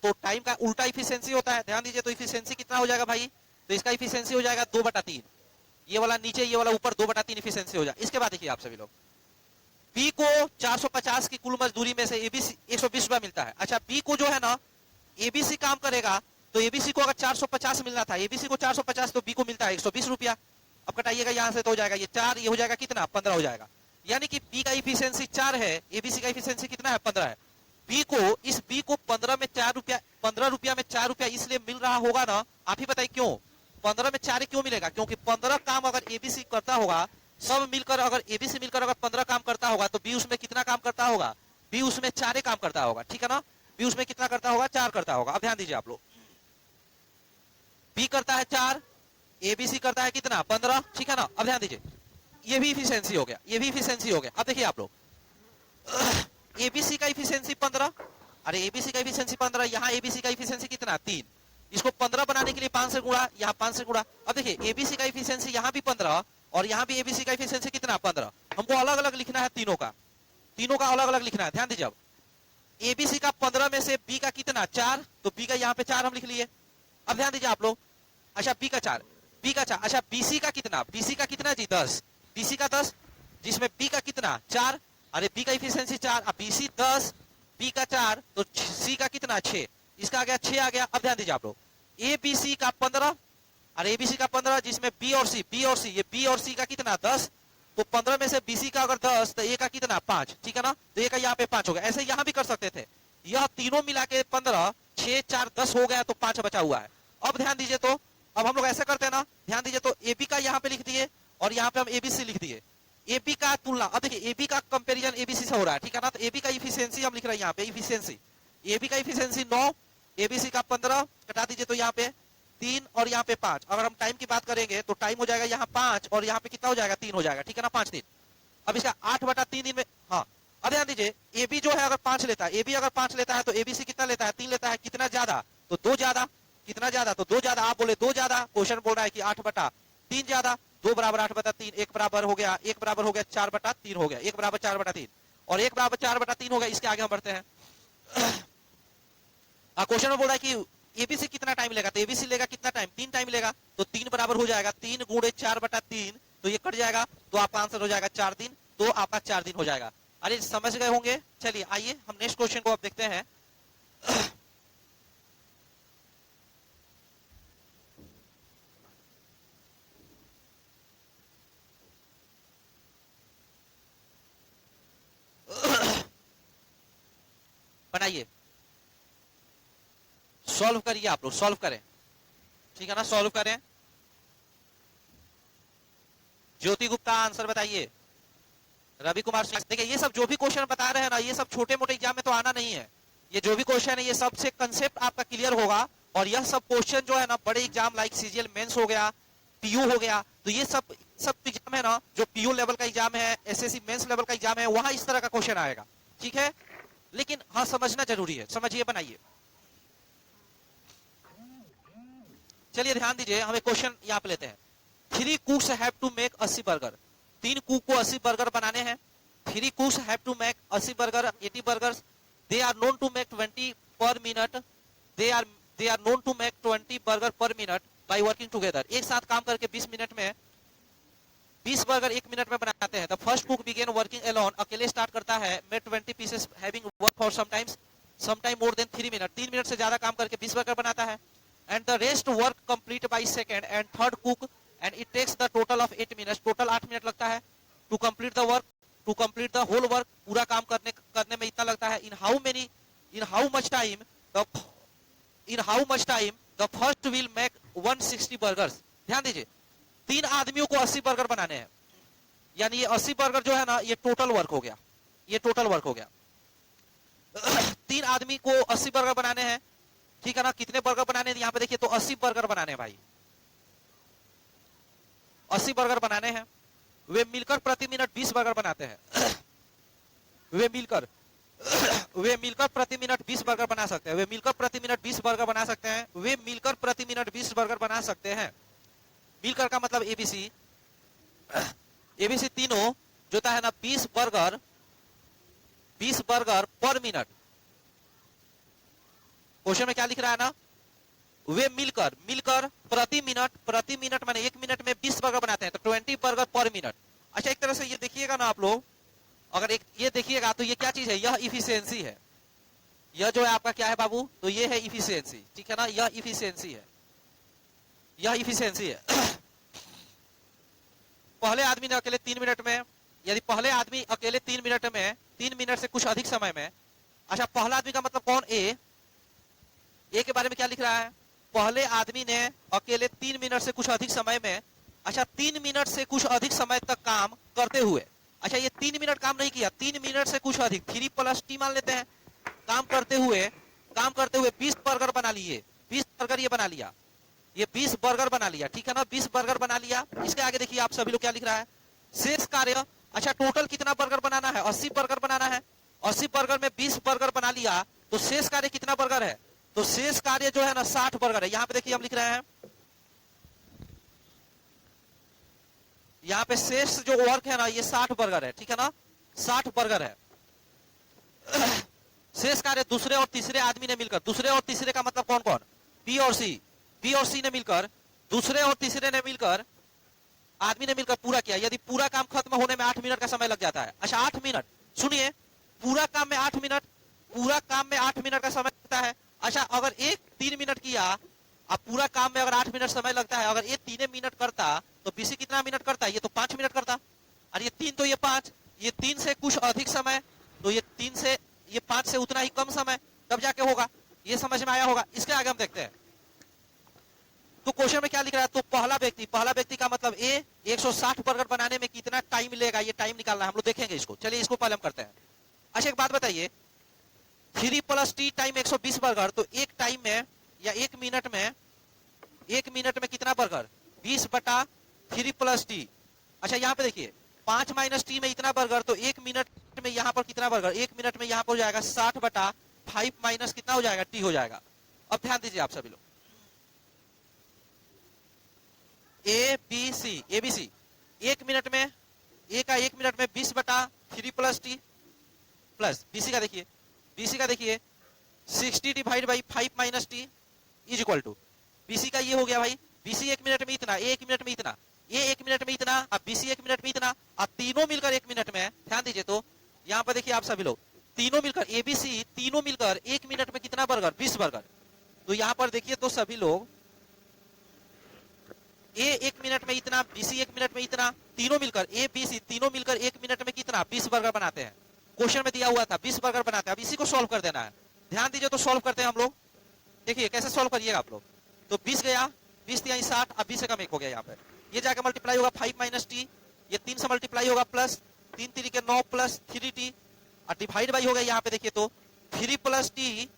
तो टाइम का उल्टा इफिशियंसी होता है, ध्यान दीजिए। तो इफिशियंसी कितना हो जाएगा भाई? तो इसका इफिशियंसी हो जाएगा 2/3। ये वाला नीचे, ये वाला ऊपर, 2/3 इफिशियंसी हो जाए। इसके बाद देखिए आप सभी लोग, बी को 450 की कुल मजदूरी में से एबीसी 120 रुपया मिलता है। अच्छा बी को जो है ना, एबीसी काम करेगा, तो एबीसी को अगर 450 मिलना था, एबीसी को 450, तो बी को मिलता है 120 रुपया। अब कटाइएगा यहां से तो हो जाएगा ये 4, ये हो जाएगा कितना? 15 हो जाएगा। यानी कि बी का इफिशियंसी 4 है, एबीसी का इफिशियंसी कितना है? 15 है। बी को 15 में 4 रुपया, 15 रुपया में 4 रुपया इसलिए मिल रहा होगा ना, आप ही बताइए क्यों 15 में 4 क्यों मिलेगा? क्योंकि 15 काम अगर एबीसी करता होगा, सब मिलकर, अगर एबीसी मिलकर अगर 15 काम करता होगा, तो बी उसमें कितना काम करता होगा? बी उसमें 4 काम करता होगा, ठीक है ना। बी उसमें कितना करता होगा? 4 करता होगा। अब ध्यान दीजिए आप लोग, बी करता है 4, एबीसी करता है कितना? 15, ठीक है ना। अब ध्यान दीजिए, ये भी इफिशियंसी हो गया, ये भी इफिशियंसी हो गया। अब देखिए आप लोग, एबीसी का इफिशियंसी 15, अरे एबीसी का इफिशियंसी 15, यहाँ एबीसी का इफिशियंसी कितना? 3। इसको 15 बनाने के लिए 5 से गुणा, यहाँ 5 से गुणा। अब देखिए एबीसी का इफिशियंसी यहाँ भी 15 और यहाँ भी एबीसी का इफिशियंसी कितना? 15। हमको अलग अलग लिखना है, तीनों का अलग अलग लिखना है। ध्यान दीजिए, अब एबीसी का 15 में से बी का कितना? 4, तो बी का यहाँ पे 4 हम लिख लिए। अब ध्यान दीजिए आप लोग, अच्छा बी का 4, अच्छा बीसी का कितना? बीसी का कितना जी? 10। बीसी का 10, जिसमें बी का कितना? 4, अरे बी का इफिशियंसी 4, अब बीसी 10, बी का 4, तो सी का कितना? 6। इसका आ गया 6 आ गया। अब ध्यान दीजिए आप लोग, एबीसी का 15, अरे एबीसी का 15, जिसमें बी और सी, ये बी और सी का कितना? 10, तो 15 में से बीसी का अगर 10, तो ए का कितना? 5, ठीक है ना। तो ए का यहाँ पे 5 हो गया। ऐसे यहाँ भी कर सकते थे, यह तीनों मिला के 15, 6 4 10 हो गया, तो 5 बचा हुआ है। अब ध्यान दीजिए, तो अब हम लोग ऐसा करते हैं ना, ध्यान दीजिए, तो एबी का यहाँ पे लिख दिए और यहाँ पे हम एबीसी लिख दिए। एबी का तुलना, अब देखिए एबी का कंपैरिजन एबीसी से हो रहा है, ठीक है ना। तो एबी का इफिशियंसी हम लिख रहे हैं यहाँ पे, इफिशियंसी, एबी का इफिशियंसी 9, एबीसी का 15, कटा दीजिए तो यहाँ पे 3 और यहाँ पे 5। अगर हम टाइम की बात करेंगे तो टाइम हो जाएगा यहाँ 5 और यहाँ पे कितना हो जाएगा? 3 हो जाएगा, ठीक है ना, 5 3। अब इसका 8/3 दिन में, हाँ अब ध्यान दीजिए, एबी जो है अगर 5 लेता है, एबी अगर 5 लेता है तो एबीसी कितना लेता है? 3 लेता है। कितना ज्यादा? तो 2 ज्यादा। कितना ज्यादा? तो 2 ज्यादा। आप बोले 2 ज्यादा, क्वेश्चन बोल रहा है कि 8/3 ज्यादा। 2 बराबर 8/3, 1 बराबर हो गया, 1 बराबर हो गया 4/3 हो गया, 1 बराबर 4/3 और 1 बराबर 4/3 हो गया। इसके आगे हम बढ़ते हैं। क्वेश्चन में बोल रहा है कि एबीसी कितना टाइम लेगा? तो एबीसी लेगा कितना टाइम? 3 टाइम लेगा, तो 3 बराबर हो जाएगा 3 गुणे 4/3, तो ये कट जाएगा, तो आपका आंसर हो जाएगा 4 दिन, तो आपका 4 दिन हो जाएगा। अरे समझ गए होंगे। चलिए आइए हम नेक्स्ट क्वेश्चन को अब देखते हैं। बनाइए, सॉल्व करिए, आप लोग सॉल्व करें, ठीक है ना, सॉल्व करें। ज्योति गुप्ता आंसर बताइए, रवि कुमार सिंह। देखिए ये सब जो भी क्वेश्चन बता रहे हैं ना, ये सब छोटे मोटे एग्जाम में तो आना नहीं है। ये जो भी क्वेश्चन है, ये सबसे कंसेप्ट आपका क्लियर होगा और यह सब क्वेश्चन जो है ना, बड़े एग्जाम लाइक सीजीएल मेंस हो गया, पीयू हो गया, तो ये सब एग्जाम है ना, जो पीयू लेवल का एग्जाम है, एसएससी मेंस लेवल का एग्जाम है, वहां इस तरह का क्वेश्चन आएगा, ठीक है। लेकिन हाँ समझना जरूरी है, समझिए, बनाइए। चलिए ध्यान दीजिए, हम एक क्वेश्चन यहाँ पे लेते हैं। 3 cooks have to make 80 burger. 3 cook को 80 बर्गर बनाने हैं। 3 cooks have to make 80 burger, 80 burgers. They are known to make 20 per minute। They are known to make 20 burger per minute by working together। एक साथ काम करके 20 minute में 20 burger 1 minute में बनाते हैं। The first cook began working alone, अकेले start करता है। Made 20 pieces having work for sometime more than 3 minute. 3 minute से ज्यादा काम करके 20 बर्गर बनाता है। And the rest work complete by second and third cook and it takes the total of 8 minutes. Total 8 minute लगता है to complete the work, to complete the whole work. पूरा काम करने में इतना लगता है। In how much time the first will make 160 burgers. ध्यान दीजिए, 3 आदमियों को 80 बर्गर बनाने हैं, यानी ये 80 बर्गर जो है ना, ये टोटल वर्क हो गया। ये टोटल वर्क हो गया। 3 आदमी को 80 बर्गर बनाने हैं, ठीक है ना। कितने बर्गर बनाने हैं यहाँ पे देखिए, तो 80 बर्गर बनाने हैं भाई, 80 बर्गर बनाने हैं। वे मिलकर प्रति मिनट 20 बर्गर बनाते हैं। वे मिलकर प्रति मिनट 20 बर्गर बना सकते हैं। वे मिलकर प्रति मिनट 20 बर्गर बना सकते हैं। वे मिलकर प्रति मिनट 20 बर्गर बना सकते हैं। मिलकर का मतलब एबीसी तीनों जो है ना, 20 बर्गर पर मिनट। क्वेश्चन में क्या लिख रहा है ना, वे मिलकर प्रति मिनट माने 1 मिनट में 20 बर्गर बनाते हैं, तो 20 बर्गर पर मिनट। अच्छा, एक तरह से ये देखिएगा ना आप लोग, अगर एक ये देखिएगा तो ये क्या चीज है, यह इफिशियंसी है। यह जो है आपका क्या है बाबू, तो ये है इफिशियंसी, ठीक है ना। यह इफिशियंसी है, यह इफिशियंसी है। पहले आदमी ने अकेले 3 मिनट में, यदि पहले आदमी अकेले 3 मिनट में, 3 मिनट से कुछ अधिक समय में। अच्छा, पहला आदमी का मतलब कौन, ए के बारे में क्या लिख रहा है, पहले आदमी ने अकेले 3 मिनट से कुछ अधिक समय में। अच्छा, 3 मिनट से कुछ अधिक समय तक काम करते हुए। अच्छा, ये 3 मिनट काम नहीं किया, 3 मिनट से कुछ अधिक, 3 + t मान लेते हैं। काम करते हुए 20 बर्गर बना लिए। 20 बर्गर ये बना लिया, ये 20 बर्गर बना लिया, ठीक है ना। 20 बर्गर बना लिया। इसके आगे देखिए आप सभी लोग क्या लिख रहा है, शेष कार्य। अच्छा, टोटल कितना बर्गर बनाना है, 80 बर्गर बनाना है। 80 बर्गर में 20 बर्गर बना लिया, तो शेष कार्य कितना बर्गर है, तो शेष कार्य जो है ना 60 बर्गर है। यहाँ पे देखिए हम लिख रहे हैं, यहाँ पे शेष जो वर्क है ना, ये 60 बर्गर है, ठीक है ना, 60 बर्गर है। शेष कार्य दूसरे और तीसरे आदमी ने मिलकर, दूसरे और तीसरे का मतलब कौन कौन, बी और सी ने मिलकर, दूसरे और तीसरे ने मिलकर, आदमी ने मिलकर पूरा किया। यदि पूरा काम खत्म होने में 8 मिनट का समय लग जाता है। अच्छा, 8 मिनट, सुनिए, पूरा काम में 8 मिनट का समय लगता है। अच्छा, अगर एक 3 मिनट किया, अब पूरा काम में अगर 8 मिनट समय लगता है, अगर ये 3 मिनट करता तो बीसी कितना मिनट करता, ये तो 5 मिनट करता। और ये 3 तो ये 5, ये 3 से कुछ अधिक समय, तो ये 3 से ये 5 से उतना ही कम समय, तब जाके होगा। ये समझ में आया होगा। इसके आगे हम देखते हैं, तो क्वेश्चन में क्या लिख रहा है, तो पहला व्यक्ति का मतलब ए 160 बर्गर बनाने में कितना टाइम लेगा, ये टाइम निकालना है, हम लोग देखेंगे इसको। चलिए इसको पहले हम करते हैं। अच्छा, एक बात बताइए, 3 + t टाइम 120 बर्गर, तो एक टाइम में या 1 मिनट में कितना बर्गर, 20/3 + t। अच्छा, यहाँ पे देखिए 5 - t में इतना बर्गर, तो 1 मिनट में यहाँ पर कितना बर्गर, 1 मिनट में यहाँ पर हो जाएगा 60/5 - कितना हो जाएगा, t हो जाएगा। अब ध्यान दीजिए आप सभी लोग, एबीसी 1 मिनट में, ए का 1 मिनट में 20/3 + t प्लस बीसी का देखिए 60 / 5 - t is equal to, BC का ये हो गया भाई, बीसी 1 मिनट में इतना, ए 1 मिनट में इतना, ए 1 मिनट में इतना, अब बीसी 1 मिनट में इतना, अब तीनों मिलकर 1 मिनट में। ध्यान दीजिए, तो यहाँ पर देखिए आप सभी लोग, तीनों मिलकर एबीसी तीनों मिलकर 1 मिनट में कितना बर्गर, 20 बर्गर। तो यहाँ पर देखिए तो सभी लोग, ए 1 मिनट में इतना, बीसी 1 मिनट में इतना, तीनों मिलकर ए बीसी तीनों मिलकर 1 मिनट में कितना, 20 बर्गर बनाते हैं। क्वेश्चन में दिया हुआ था 20 बर्गर बनाते हैं। अब इसी को सॉल्व कर देना है। ध्यान दीजिए, तो सॉल्व करते हैं हम लोग। देखिए कैसे सॉल्व करिएगा आप लोग, तो 20 गया, 20 × 60, अब 20 से कम 1 हो गया। यहाँ पे ये जाकर मल्टीप्लाई होगा 5 - t, ये 3 से मल्टीप्लाई होगा प्लस 3 × 3 = 9 प्लस 3t, और डिवाइड बाई हो गया। यहाँ पे देखिए तो 3 + t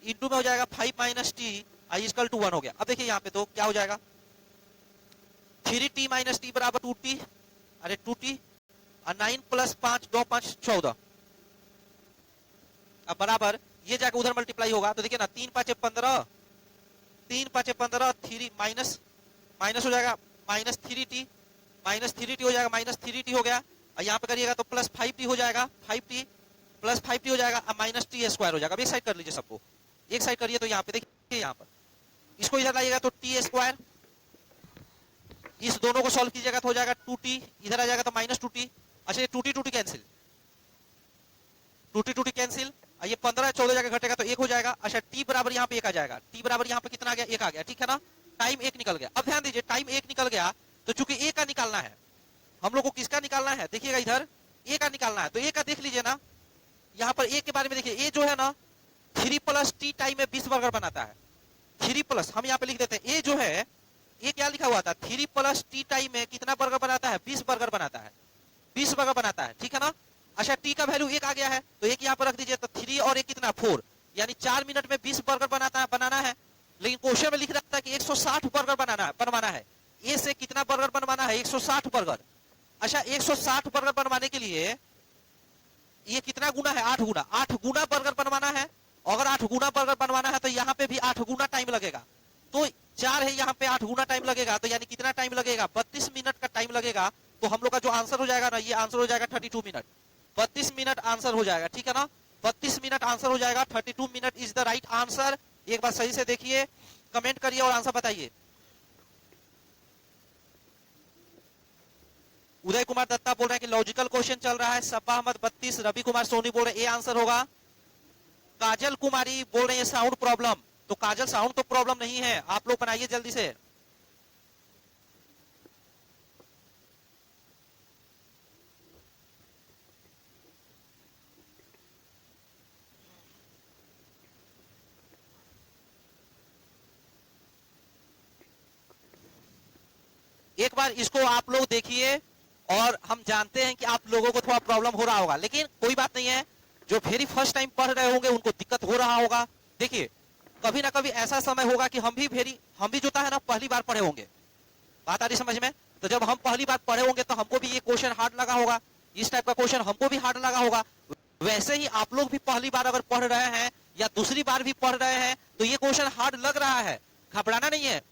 इंटू में हो जाएगा 5 - t = 1 हो गया। अब देखिए यहाँ पे तो क्या हो जाएगा, 3t - t बराबर 2t, अरे 2t, और 9 + 5 2 5 14, अब बराबर ये जाकर उधर मल्टीप्लाई होगा, तो देखिए ना 3 × 5 = 15, 3 5 15, 3 माइनस माइनस हो जाएगा -3t, -3t हो जाएगा, -3t हो गया। और यहाँ पे करिएगा तो +5t हो जाएगा, 5t +5t हो जाएगा, अब -t² हो जाएगा। अब एक साइड कर लीजिए सबको, एक साइड करिए तो यहाँ पे देखिए, यहाँ पर इसको इधर लाइएगा तो t², इस दोनों को सॉल्व कीजिएगा तो हो जाएगा 2t, इधर आ जाएगा तो -2t। अच्छा ये 2t कैंसिल, 2t कैंसिल, ये 15 14 जगह घटेगा तो 1 हो जाएगा। अच्छा t बराबर यहाँ पे 1 आ जाएगा, t बराबर यहाँ पे कितना आ गया, 1 आ गया, ठीक है ना। टाइम 1 निकल गया। अब ध्यान दीजिए, टाइम 1 निकल गया तो चूंकि a का निकालना है, हम लोग को किसका निकालना है, देखिएगा इधर a का निकालना है, तो a का देख लीजिए ना, यहाँ पर a के बारे में देखिए, a जो है ना 3 + t टाइम में 20 बर्गर बनाता है। 3 प्लस हम यहाँ पे लिख देते हैं, a जो है ये क्या लिखा हुआ था, 3 + t टाइम में कितना बर्गर बनाता है, 20 बर्गर बनाता है, 20 बर्गर बनाता है, ठीक है ना। अच्छा t का वैल्यू 1 आ गया है तो 1 यहाँ पर रख दीजिए, तो 3 और 1 कितना 4, यानी 4 मिनट में 20 बर्गर बनाना है। लेकिन क्वेश्चन में लिख रहा था कि 160 बर्गर बनवाना है। ए से कितना बर्गर बनवाना है, 160 बर्गर। अच्छा 160 बर्गर बनवाने के लिए ये कितना गुना है, 8 गुना, 8 गुना बर्गर बनवाना है। अगर 8 गुना बर्गर बनवाना है तो यहाँ पे भी 8 गुना टाइम लगेगा, तो 4 है यहाँ पे 8 गुना टाइम लगेगा, तो यानी कितना टाइम लगेगा, 32 मिनट का टाइम लगेगा। तो हम लोग का जो आंसर हो जाएगा ना, ये आंसर हो जाएगा 32 मिनट, 32 मिनट आंसर हो जाएगा, ठीक है ना। 32 मिनट आंसर हो जाएगा, 32 minute is the right answer. एक बार सही से देखिए, कमेंट करिए और आंसर बताइए। उदय कुमार दत्ता बोल रहे हैं कि लॉजिकल क्वेश्चन चल रहा है। सब्बा अहमद 32, रवि कुमार सोनी बोल रहे हैं ए आंसर होगा। काजल कुमारी बोल रहे हैं साउंड प्रॉब्लम, तो काजल साउंड तो प्रॉब्लम नहीं है, आप लोग बनाइए जल्दी से। एक बार इसको आप लोग देखिए, और हम जानते हैं कि आप लोगों को थोड़ा प्रॉब्लम हो रहा होगा, लेकिन कोई बात नहीं है, जो वेरी फर्स्ट टाइम पढ़ रहे होंगे उनको दिक्कत हो रहा होगा। देखिए कभी ना कभी ऐसा समय होगा कि हम भी जो है ना पहली बार पढ़े होंगे, बात आ रही समझ में। तो जब हम पहली बार पढ़े होंगे तो हमको भी ये क्वेश्चन हार्ड लगा होगा, इस टाइप का क्वेश्चन हमको भी हार्ड लगा होगा। वैसे ही आप लोग भी पहली बार अगर पढ़ रहे हैं या दूसरी बार भी पढ़ रहे हैं तो ये क्वेश्चन हार्ड लग रहा है, घबराना नहीं है,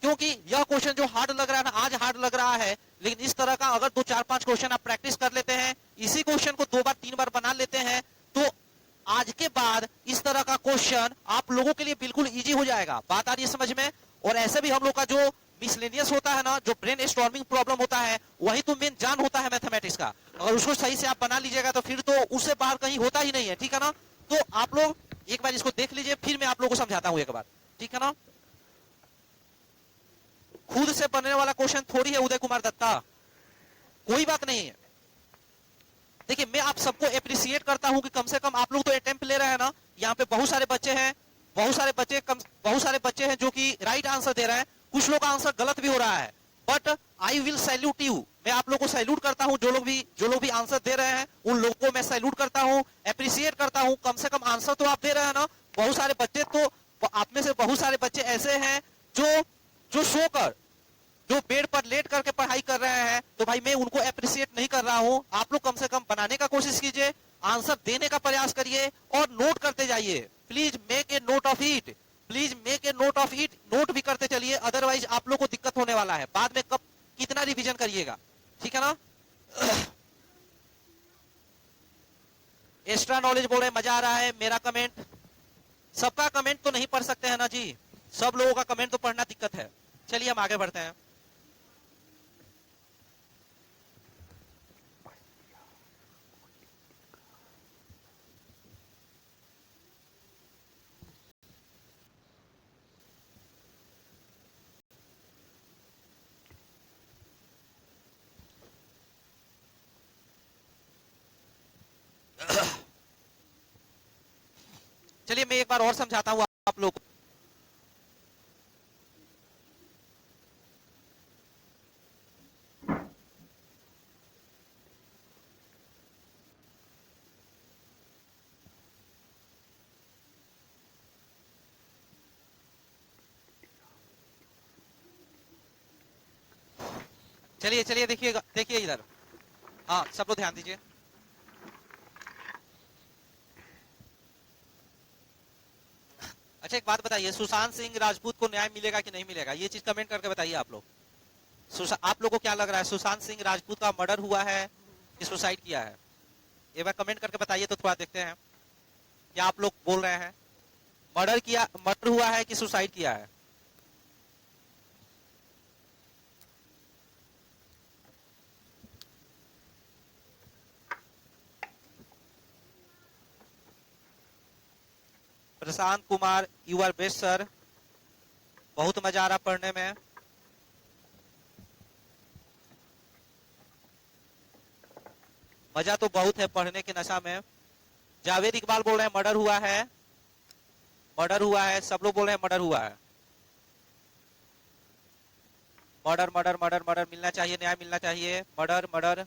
क्योंकि यह क्वेश्चन जो हार्ड लग रहा है ना, आज हार्ड लग रहा है, लेकिन इस तरह का अगर 2 4 5 क्वेश्चन आप प्रैक्टिस कर लेते हैं, इसी क्वेश्चन को 2 बार 3 बार बना लेते हैं, तो आज के बाद इस तरह का क्वेश्चन आप लोगों के लिए बिल्कुल इजी हो जाएगा। बात आ रही है समझ में। और ऐसे भी हम लोग का जो मिसलेनियस होता है ना, जो ब्रेन स्टॉर्मिंग प्रॉब्लम होता है, वही तो मेन जान होता है मैथमेटिक्स का। अगर उसको सही से आप बना लीजिएगा तो फिर तो उससे बाहर कहीं होता ही नहीं है, ठीक है ना। तो आप लोग एक बार इसको देख लीजिए, फिर मैं आप लोगों को समझाता हूं एक बार, ठीक है ना। खुद से बनने वाला क्वेश्चन थोड़ी है उदय कुमार दत्ता, कोई बात नहीं है। देखिए मैं आप सबको एप्रिशिएट करता हूं कि कम से कम आप लोग तो अटेम्प्ट ले रहे हैं ना। यहाँ पे बहुत सारे बच्चे हैं, बहुत सारे बच्चे हैं जो कि राइट आंसर दे रहे हैं, कुछ लोग का आंसर गलत भी हो रहा है, but I will salute you, मैं आप लोग को सैल्यूट करता हूं। जो लोग भी आंसर दे रहे हैं उन लोगों को मैं सैल्यूट करता हूं, एप्रिशिएट करता हूं। कम से कम आंसर तो आप दे रहे हैं ना। बहुत सारे बच्चे तो, आप में से बहुत सारे बच्चे ऐसे हैं जो सोकर, जो बेड पर लेट करके पढ़ाई कर रहे हैं, तो भाई मैं उनको अप्रिशिएट नहीं कर रहा हूं। आप लोग कम से कम बनाने का कोशिश कीजिए, आंसर देने का प्रयास करिए और नोट करते जाइए। Please make a note of it, please make a note of it, note भी करते चलिए, अदरवाइज आप लोग को दिक्कत होने वाला है बाद में। कब कितना रिवीजन करिएगा, ठीक है ना। एक्स्ट्रा नॉलेज बोल रहे मजा आ रहा है। मेरा कमेंट, सबका कमेंट तो नहीं पढ़ सकते हैं ना जी, सब लोगों का कमेंट तो पढ़ना दिक्कत है। चलिए हम आगे बढ़ते हैं। चलिए मैं एक बार और समझाता हूं आप लोग को। चलिए चलिए देखिएगा, देखिए इधर, हाँ सब लोग ध्यान दीजिए। अच्छा एक बात बताइए, सुशांत सिंह राजपूत को न्याय मिलेगा कि नहीं मिलेगा, ये चीज कमेंट करके बताइए आप लोग। आप लोगों को क्या लग रहा है, सुशांत सिंह राजपूत का मर्डर हुआ है कि सुसाइड किया है? एक बार कमेंट करके बताइए तो थोड़ा देखते हैं क्या आप लोग बोल रहे हैं। मर्डर हुआ है कि सुसाइड किया है? Prashant Kumar, you are best sir, बहुत मजा आ रहा पढ़ने में। मजा तो बहुत है पढ़ने के नशा में। जावेद इकबाल बोल रहे हैं मर्डर हुआ है, मर्डर हुआ है, सब लोग बोल रहे हैं मर्डर हुआ है। मर्डर मर्डर मर्डर मर्डर मिलना चाहिए, न्याय मिलना चाहिए, मर्डर मर्डर।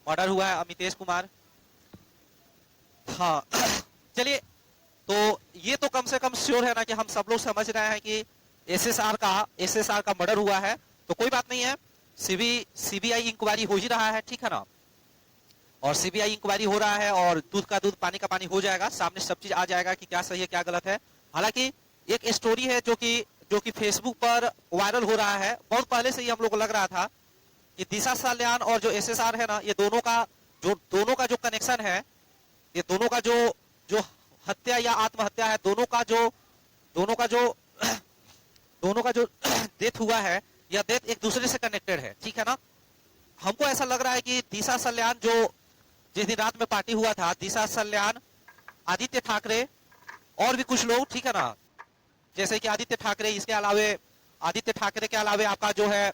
मर्डर हुआ है अमितेश कुमार। हाँ चलिए, तो ये तो कम से कम श्योर है ना कि हम सब लोग समझ रहे हैं कि एसएसआर का मर्डर हुआ है, तो कोई बात नहीं है। सीबीआई इंक्वायरी हो ही रहा है, ठीक है ना, और सीबीआई इंक्वायरी हो रहा है और दूध का दूध पानी का पानी हो जाएगा, सामने सब चीज आ जाएगा कि क्या सही है क्या गलत है। हालांकि एक स्टोरी है जो कि फेसबुक पर वायरल हो रहा है, बहुत पहले से ही हम लोग को लग रहा था कि दिशा सल्यान और जो एसएसआर है ना, ये दोनों का जो कनेक्शन है, ये दोनों का जो हत्या या आत्महत्या है, दोनों का जो डेथ हुआ है, यह डेथ एक दूसरे से कनेक्टेड है, ठीक है ना। हमको ऐसा लग रहा है कि दिशा सल्यान जो जिस दिन रात में पार्टी हुआ था, दिशा सल्यान, आदित्य ठाकरे और भी कुछ लोग, ठीक है ना, जैसे कि आदित्य ठाकरे के अलावे आपका जो है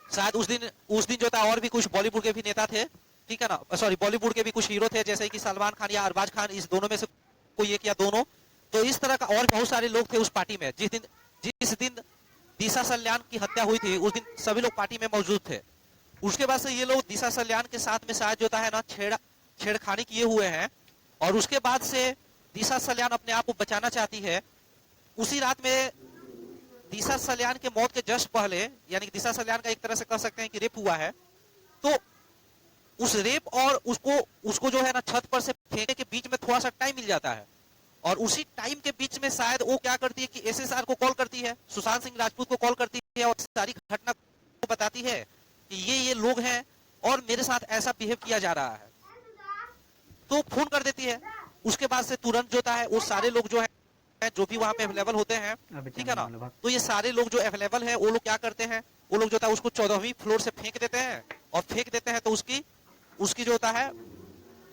शायद उस दिन जो था और भी कुछ बॉलीवुड के भी नेता थे, ठीक है ना, सॉरी बॉलीवुड के भी कुछ हीरो थे, जैसे कि सलमान खान या अरबाज खान, इस दोनों में से कोई एक या दोनों। तो इस तरह का और बहुत सारे लोग थे उस पार्टी में। जिस दिन दिशा सल्यान की हत्या हुई थी, उस दिन सभी लोग पार्टी में मौजूद थे। उसके बाद से ये लोग दिशा सल्यान के साथ में शायद जो है ना छेड़खानी किए हुए हैं, और उसके बाद से दिशा सल्यान अपने आप को बचाना चाहती है। उसी रात में दिशा सल्यान के मौत के जस्ट पहले, यानी कि दिशा सल्यान का एक तरह से कह सकते हैं कि रेप हुआ है, तो उस रेप और उसको जो है ना छत पर से फेंकने के बीच में थोड़ा सा टाइम मिल जाता है, और उसी टाइम के बीच में शायद वो क्या करती है कि एसएसआर को कॉल करती है, सुशांत सिंह राजपूत को कॉल करती है, और सारी घटना को बताती है कि ये लोग हैं और मेरे साथ ऐसा बिहेव किया जा रहा है, तो फोन कर देती है। उसके बाद से तुरंत जो है वो सारे लोग जो है जो भी वहां पे अवेलेबल होते हैं, ठीक है ना, तो ये सारे लोग जो अवेलेबल है वो लोग क्या करते हैं, वो लोग जो है उसको 14वीं फ्लोर से फेंक देते हैं, और फेंक देते हैं तो उसकी जो होता है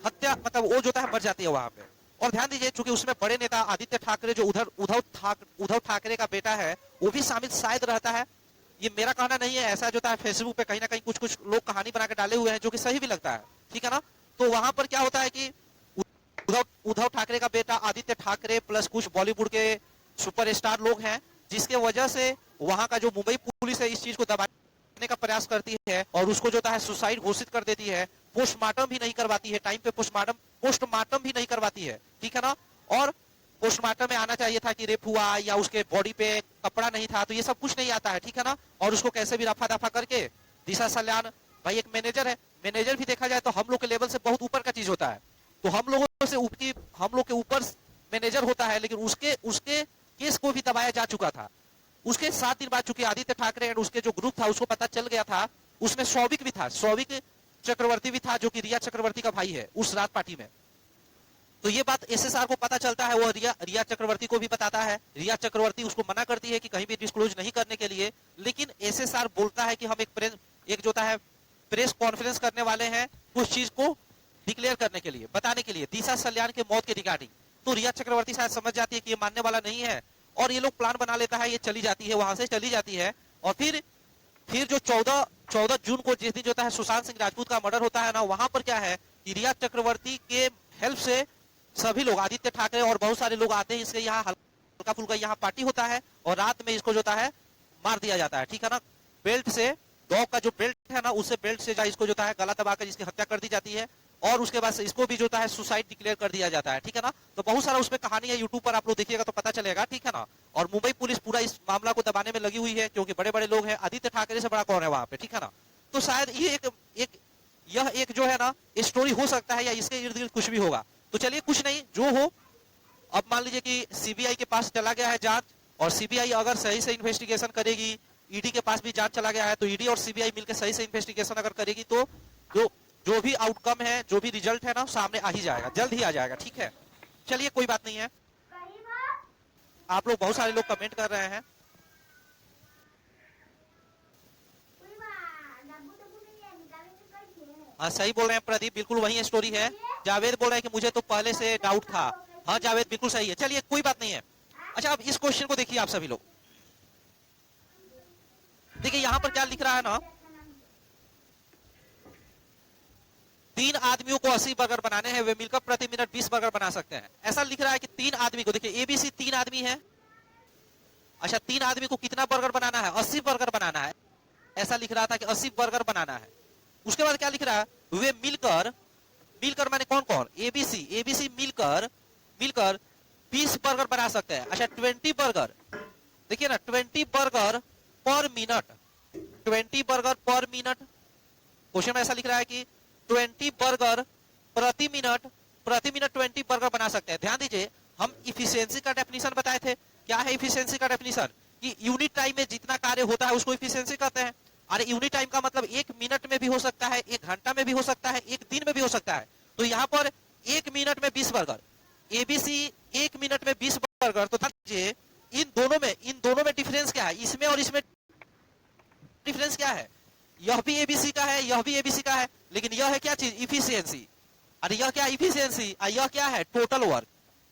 हत्या, मतलब वो जो है मर जाती है वहां पे। और ध्यान दीजिए, चूंकि उसमें बड़े नेता आदित्य ठाकरे जो उद्धव ठाकरे का बेटा है, वो भी शामिल शायद रहता है। ये मेरा कहना नहीं है, ऐसा जो है फेसबुक पे कहीं ना कहीं कुछ लोग कहानी बना के डाले हुए हैं, जो कि सही भी लगता है, ठीक है ना। तो वहां पर क्या होता है कि उद्धव ठाकरे का बेटा आदित्य ठाकरे प्लस कुछ बॉलीवुड के सुपरस्टार लोग हैं, जिसके वजह से वहां का जो मुंबई पुलिस है इस चीज को दबाने का प्रयास करती है, और उसको जो है सुसाइड घोषित कर देती है। पोस्टमार्टम भी नहीं करवाती है टाइम पे, पोस्टमार्टम भी नहीं करवाती है, ठीक है ना। और पोस्टमार्टम में आना चाहिए था कि रेप हुआ या उसके बॉडी पे कपड़ा नहीं था, तो ये सब कुछ नहीं आता है, ठीक है ना। और उसको कैसे भी रफा दफा करके दिशा सल्यान, भाई एक मैनेजर है, मैनेजर भी देखा जाए तो हम लोग के लेवल से बहुत ऊपर का चीज होता है, तो हम लोग के ऊपर मैनेजर होता है, लेकिन उसके केस को भी दबाया जा चुका था। उसके 7 दिन बाद चूंकि आदित्य ठाकरे एंड उसके जो ग्रुप था उसको पता चल गया था, उसमें सौविक भी था, सौविक चक्रवर्ती भी था, जो कि रिया चक्रवर्ती का भाई है उस रात पार्टी में। तो ये बात एसएसआर को पता चलता है, वो रिया चक्रवर्ती को भी बताता है। रिया चक्रवर्ती उसको मना करती है कि कहीं भी डिस्क्लोज नहीं करने के लिए, लेकिन एसएसआर बोलता है कि हम एक जो है प्रेस कॉन्फ्रेंस करने वाले हैं उस चीज को डिक्लेयर करने के लिए, बताने के लिए, दिशा सल्यान के मौत के रिगार्डिंग। तो रिया चक्रवर्ती शायद समझ जाती है कि ये मानने वाला नहीं है, और ये लोग प्लान बना लेता है, ये चली जाती है, वहां से चली जाती है। और फिर जो 14 जून को जिस दिन जो है सुशांत सिंह राजपूत का मर्डर होता है ना, वहां पर क्या है कि रिया चक्रवर्ती के हेल्प से सभी लोग, आदित्य ठाकरे और बहुत सारे लोग आते हैं, इसके यहाँ हल्का फुल्का यहाँ पार्टी होता है, और रात में इसको जो है मार दिया जाता है, ठीक है ना। बेल्ट से, डॉग का जो बेल्ट है ना, उससे बेल्ट से इसको जो है गला दबाकर इसकी हत्या कर दी जाती है। और उसके बाद इसको भी जो है सुसाइड डिक्लेयर कर दिया जाता है, ठीक है ना। तो बहुत सारा उसमें कहानी है, यूट्यूब पर आप लोग देखिएगा तो पता चलेगा, ठीक है ना। और मुंबई पुलिस पूरा इस मामला को दबाने में लगी हुई है, क्योंकि बड़े बड़े लोग हैं, आदित्य ठाकरे से बड़ा कौन है वहां पे, ठीक है ना। तो शायद ये यह एक जो है ना स्टोरी हो सकता है, या इसके इर्द गिर्द कुछ भी होगा। तो चलिए कुछ नहीं, जो हो। अब मान लीजिए कि सीबीआई के पास चला गया है जांच, और सीबीआई अगर सही से इन्वेस्टिगेशन करेगी, ईडी के पास भी जांच चला गया है, तो ईडी और सीबीआई मिलकर सही से इन्वेस्टिगेशन अगर करेगी तो जो भी आउटकम है, जो भी रिजल्ट है ना, सामने आ ही जाएगा, जल्द ही आ जाएगा, ठीक है। चलिए कोई बात नहीं है। आप लोग बहुत सारे लोग कमेंट कर रहे हैं। हाँ सही बोल रहे हैं प्रदीप, बिल्कुल वही स्टोरी है। जावेद बोल रहे हैं कि मुझे तो पहले से डाउट था। हाँ जावेद बिल्कुल सही है, चलिए कोई बात नहीं है। अच्छा अब इस क्वेश्चन को देखिए आप सभी लोग, देखिए यहाँ पर क्या लिख रहा है ना, 3 आदमियों को 80 बर्गर बनाने हैं, वे मिलकर प्रति मिनट 20 बर्गर बना सकते हैं। ऐसा लिख रहा है कि 3 आदमी को, देखिए एबीसी 3 आदमी है। अच्छा 3 आदमी को कितना बर्गर बनाना है? 80 बर्गर बनाना है। ऐसा लिख रहा था कि 80 बर्गर बनाना है। उसके बाद क्या लिख रहा है, वे मिलकर माने कौन कौन? एबीसी मिलकर 20 बर्गर बना सकते हैं। अच्छा 20 बर्गर, देखिए ना 20 बर्गर पर मिनट, 20 बर्गर पर मिनट। क्वेश्चन में ऐसा लिख रहा है कि 20 बर्गर प्रति मिनट 20 बर्गर बना सकते हैं। ध्यान दीजिए, हम इफिशियंसी का डेफिनेशन बताए थे। क्या है इफिशियंसी का डेफिनेशन? कि यूनिट टाइम में जितना कार्य होता है उसको इफिशियंसी कहते हैं। अरे यूनिट टाइम का मतलब 1 मिनट में भी हो सकता है, 1 घंटा में भी हो सकता है, 1 दिन में भी हो सकता है। तो यहाँ पर 1 मिनट में 20 बर्गर, एबीसी 1 मिनट में 20 बर्गर। तो दीजिए इन दोनों में डिफरेंस क्या है? इसमें और इसमें डिफरेंस क्या है? यह भी एबीसी का है, यह भी एबीसी का है, लेकिन यह है क्या चीज? इफिशियंसी। अरे यह क्या इफिशियंसी, यह क्या है? Total work.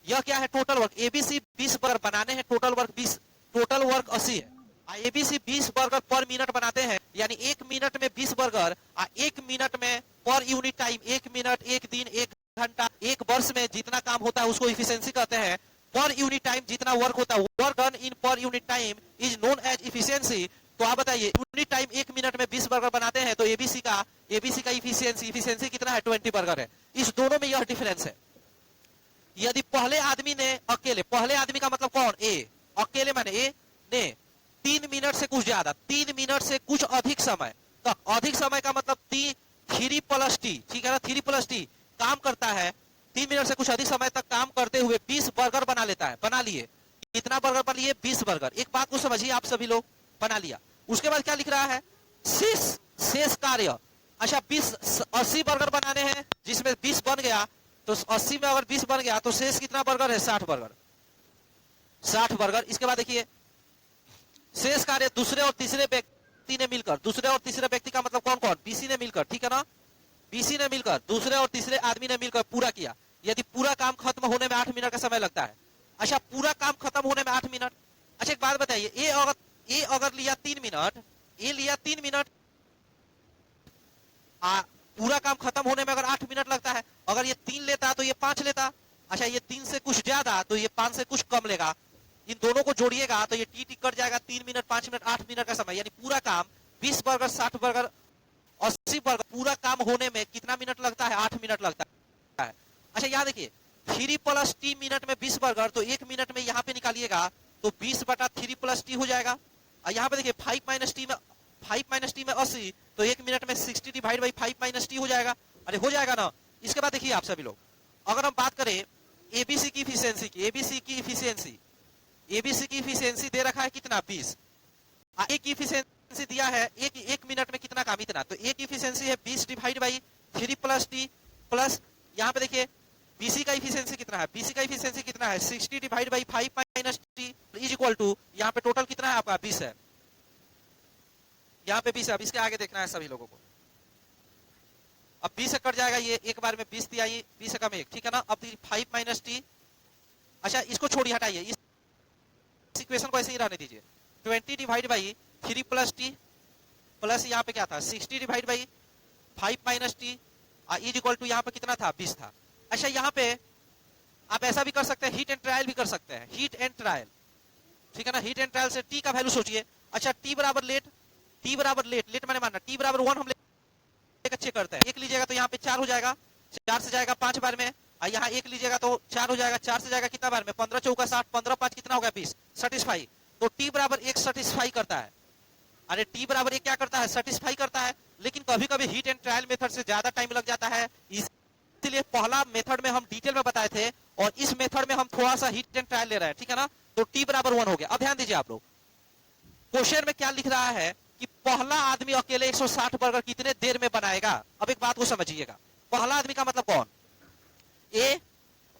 यह क्या है? Total work. एबीसी 20 बर्गर बनाने हैं, टोटल वर्क 20, टोटल वर्क 80 है। एबीसी 20 बर्गर पर मिनट बनाते हैं, यानी 1 मिनट में 20 बर्गर, 1 मिनट में पर यूनिट टाइम, 1 मिनट, 1 दिन, 1 घंटा, 1 वर्ष में जितना काम होता है उसको इफिशियंसी कहते हैं। पर यूनिट टाइम जितना वर्क होता है, work done in per unit time is known as efficiency. तो आप बताइए, यूनिट टाइम 1 मिनट में 20 बर्गर बनाते हैं, तो एबीसी का इफिशियंसी कितना है? 20 बर्गर है। इस दोनों में यह डिफरेंस है। यदि पहले आदमी ने अकेले, पहले आदमी का मतलब कौन? ए, अकेले माने ए ने 3 मिनट से कुछ ज्यादा, 3 मिनट से कुछ अधिक समय तक, अधिक समय का मतलब 3 प्लस टी, ठीक है ना, 3 प्लस टी काम करता है। 3 मिनट से कुछ अधिक समय तक काम करते हुए 20 बर्गर बना लेता है। बना लिए, कितना बर्गर बना लिए? 20 बर्गर। एक बात को समझिए आप सभी लोग, बना लिया। उसके बाद क्या लिख रहा है? शेष कार्य। अच्छा 80 बर्गर बनाने हैं, जिसमें 20 बन गया, तो 80 में अगर 20 बन गया तो शेष कितना बर्गर है? 60 बर्गर, 60 बर्गर। इसके बाद देखिए शेष कार्य दूसरे और तीसरे व्यक्ति ने मिलकर, दूसरे और तीसरे व्यक्ति का मतलब कौन कौन? बीसी ने मिलकर, ठीक है ना, बीसी ने मिलकर, दूसरे और तीसरे आदमी ने मिलकर पूरा किया। यदि पूरा काम खत्म होने में 8 मिनट का समय लगता है। अच्छा पूरा काम खत्म होने में 8 मिनट। अच्छा एक बात बताइए, ए अगर लिया 3 मिनट, ए लिया 3 मिनट, पूरा काम खत्म होने में अगर 8 मिनट लगता है, अगर ये 3 लेता तो ये 5 लेता। अच्छा ये 3 से कुछ ज्यादा तो ये 5 से कुछ कम लेगा। इन दोनों को जोड़िएगा तो ये टी कट जाएगा, 3 मिनट, 5 मिनट, 8 मिनट का समय। यानी पूरा काम 20 बर्गर, 60 बर्गर, 80 बर्गर, पूरा काम होने में कितना मिनट लगता है? 8 मिनट लगता है। अच्छा यहाँ देखिए 3 प्लस टी मिनट में 20 बर्गर, तो 1 मिनट में यहाँ पे निकालिएगा तो 20 बटा 3 प्लस टी हो जाएगा। और यहाँ पे देखिए 5 माइनस टी में 80, तो 1 मिनट में 60 डिवाइड बाई 5 माइनस टी हो जाएगा। अरे हो जाएगा ना। इसके बाद देखिए आप सभी लोग, अगर हम बात करें एबीसी की इफिशियंसी की, एबीसी की इफिशियंसी दे रखा है कितना? 20। एक की इफिशियंसी दिया है एक मिनट में कितना काम? इतना। तो एक इफिशियंसी है 20 divide by 3 plus T, plus यहाँ पे देखिए बीसी का इफिशियंसी कितना है? बीसी का इफिशियंसी कितना है? 60 divide by 5 minus T is equal to, यहाँ पे टोटल कितना है आपका? 20 है। यहाँ पे 20 है। अब इसके आगे देखना है सभी लोगों को। अब 20 से कट जाएगा, ये एक बार में 20 दिया, ये 20 से कम 1, ठीक है ना। अब 5 माइनस टी, अच्छा इसको छोड़िए, हटाइए, इस इक्वेशन को ऐसे ही रहने दीजिए। 20 divide by 3 plus T, plus यहाँ पे क्या था? 60 divide by 5 minus T is equal to, यहाँ पे कितना था? 20 था। अच्छा यहाँ पे आप ऐसा भी कर सकते हैं, हीट एंड ट्रायल भी कर सकते हैं, हीट एंड ट्रायल, ठीक है ना। हीट एंड ट्रायल से टी का वैल्यू सोचिए। अच्छा टी बराबर लेट, लेट मैंने मानना टी बराबर 1 हम लेकर चेक करते हैं। 1 लीजिएगा तो यहाँ पे 4 हो जाएगा, 4 से जाएगा 5 बार में, और यहाँ 1 लीजिएगा तो 4 हो जाएगा, 4 से जाएगा कितना बार में, 15 चौका 60, 15 5 कितना हो गया 20, सेटिस्फाई। तो टी बराबर 1 सेटिस्फाई करता है। अरे टी बराबर 1 क्या करता है, सेटिस्फाई करता है। लेकिन कभी कभी हीट एंड ट्रायल मेथड से ज्यादा टाइम लग जाता है, इसलिए पहला मेथड में हम डिटेल में बताए थे, और इस मेथड में हम थोड़ा सा हीट एंड ट्रायल ले रहे हैं, ठीक है ना। तो टी बराबर 1 हो गया। अब ध्यान दीजिए आप लोग, क्वेश्चन में क्या लिख रहा है कि पहला आदमी अकेले 160 बर्गर कितने देर में बनाएगा। अब एक बात को समझिएगा, पहला आदमी का मतलब कौन, ए।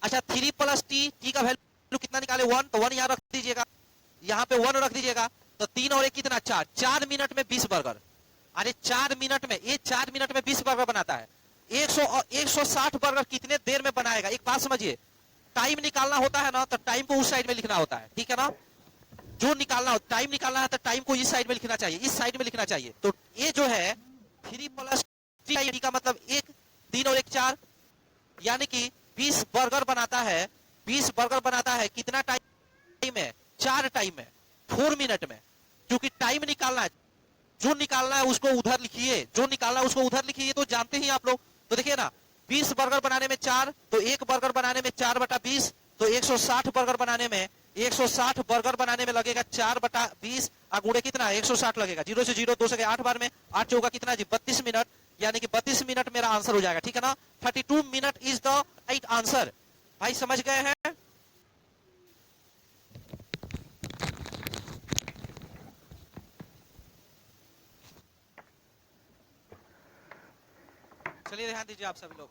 अच्छा 3 + टी का वैल्यू कितना निकाले, 1, तो 1 यहाँ रख दीजिएगा, यहाँ पे 1 रख दीजिएगा, तो 3 और 1 कितना, 4, 4 मिनट में 20 बर्गर। अरे 4 मिनट में, ये 4 मिनट में 20 बर्गर बनाता है। 160 बर्गर कितने देर में बनाएगा। एक बात समझिए, टाइम निकालना होता है ना, तो टाइम को उस साइड में लिखना होता है, ठीक है ना। जो निकालना हो, टाइम निकालना है तो टाइम को इस साइड में लिखना चाहिए, इस साइड में लिखना चाहिए। तो ये जो है 3 + टी का मतलब 1, 3 और 1 4, यानी कि 20 बर्गर बनाता है। 20 बर्गर बनाता है कितना टाइम है, 4 टाइम है, 4 मिनट में। क्योंकि टाइम निकालना है, जो निकालना है उसको उधर लिखिए, जो निकालना है उसको उधर लिखिए, तो जानते ही आप लोग। तो देखिए ना, 20 बर्गर बनाने में 4, तो 1 बर्गर बनाने में 4/20, तो 160 बर्गर बनाने में, 160 बर्गर बनाने में लगेगा 4/20, गुणे कितना, 160 लगेगा। 0 से 0, 2 से 8 बार में, 8 चौका कितना जी, 32 मिनट, यानी कि 32 मिनट मेरा आंसर हो जाएगा, ठीक है ना। 32 minute is the right answer. भाई समझ गए हैं। चलिए ध्यान दीजिए आप सभी लोग,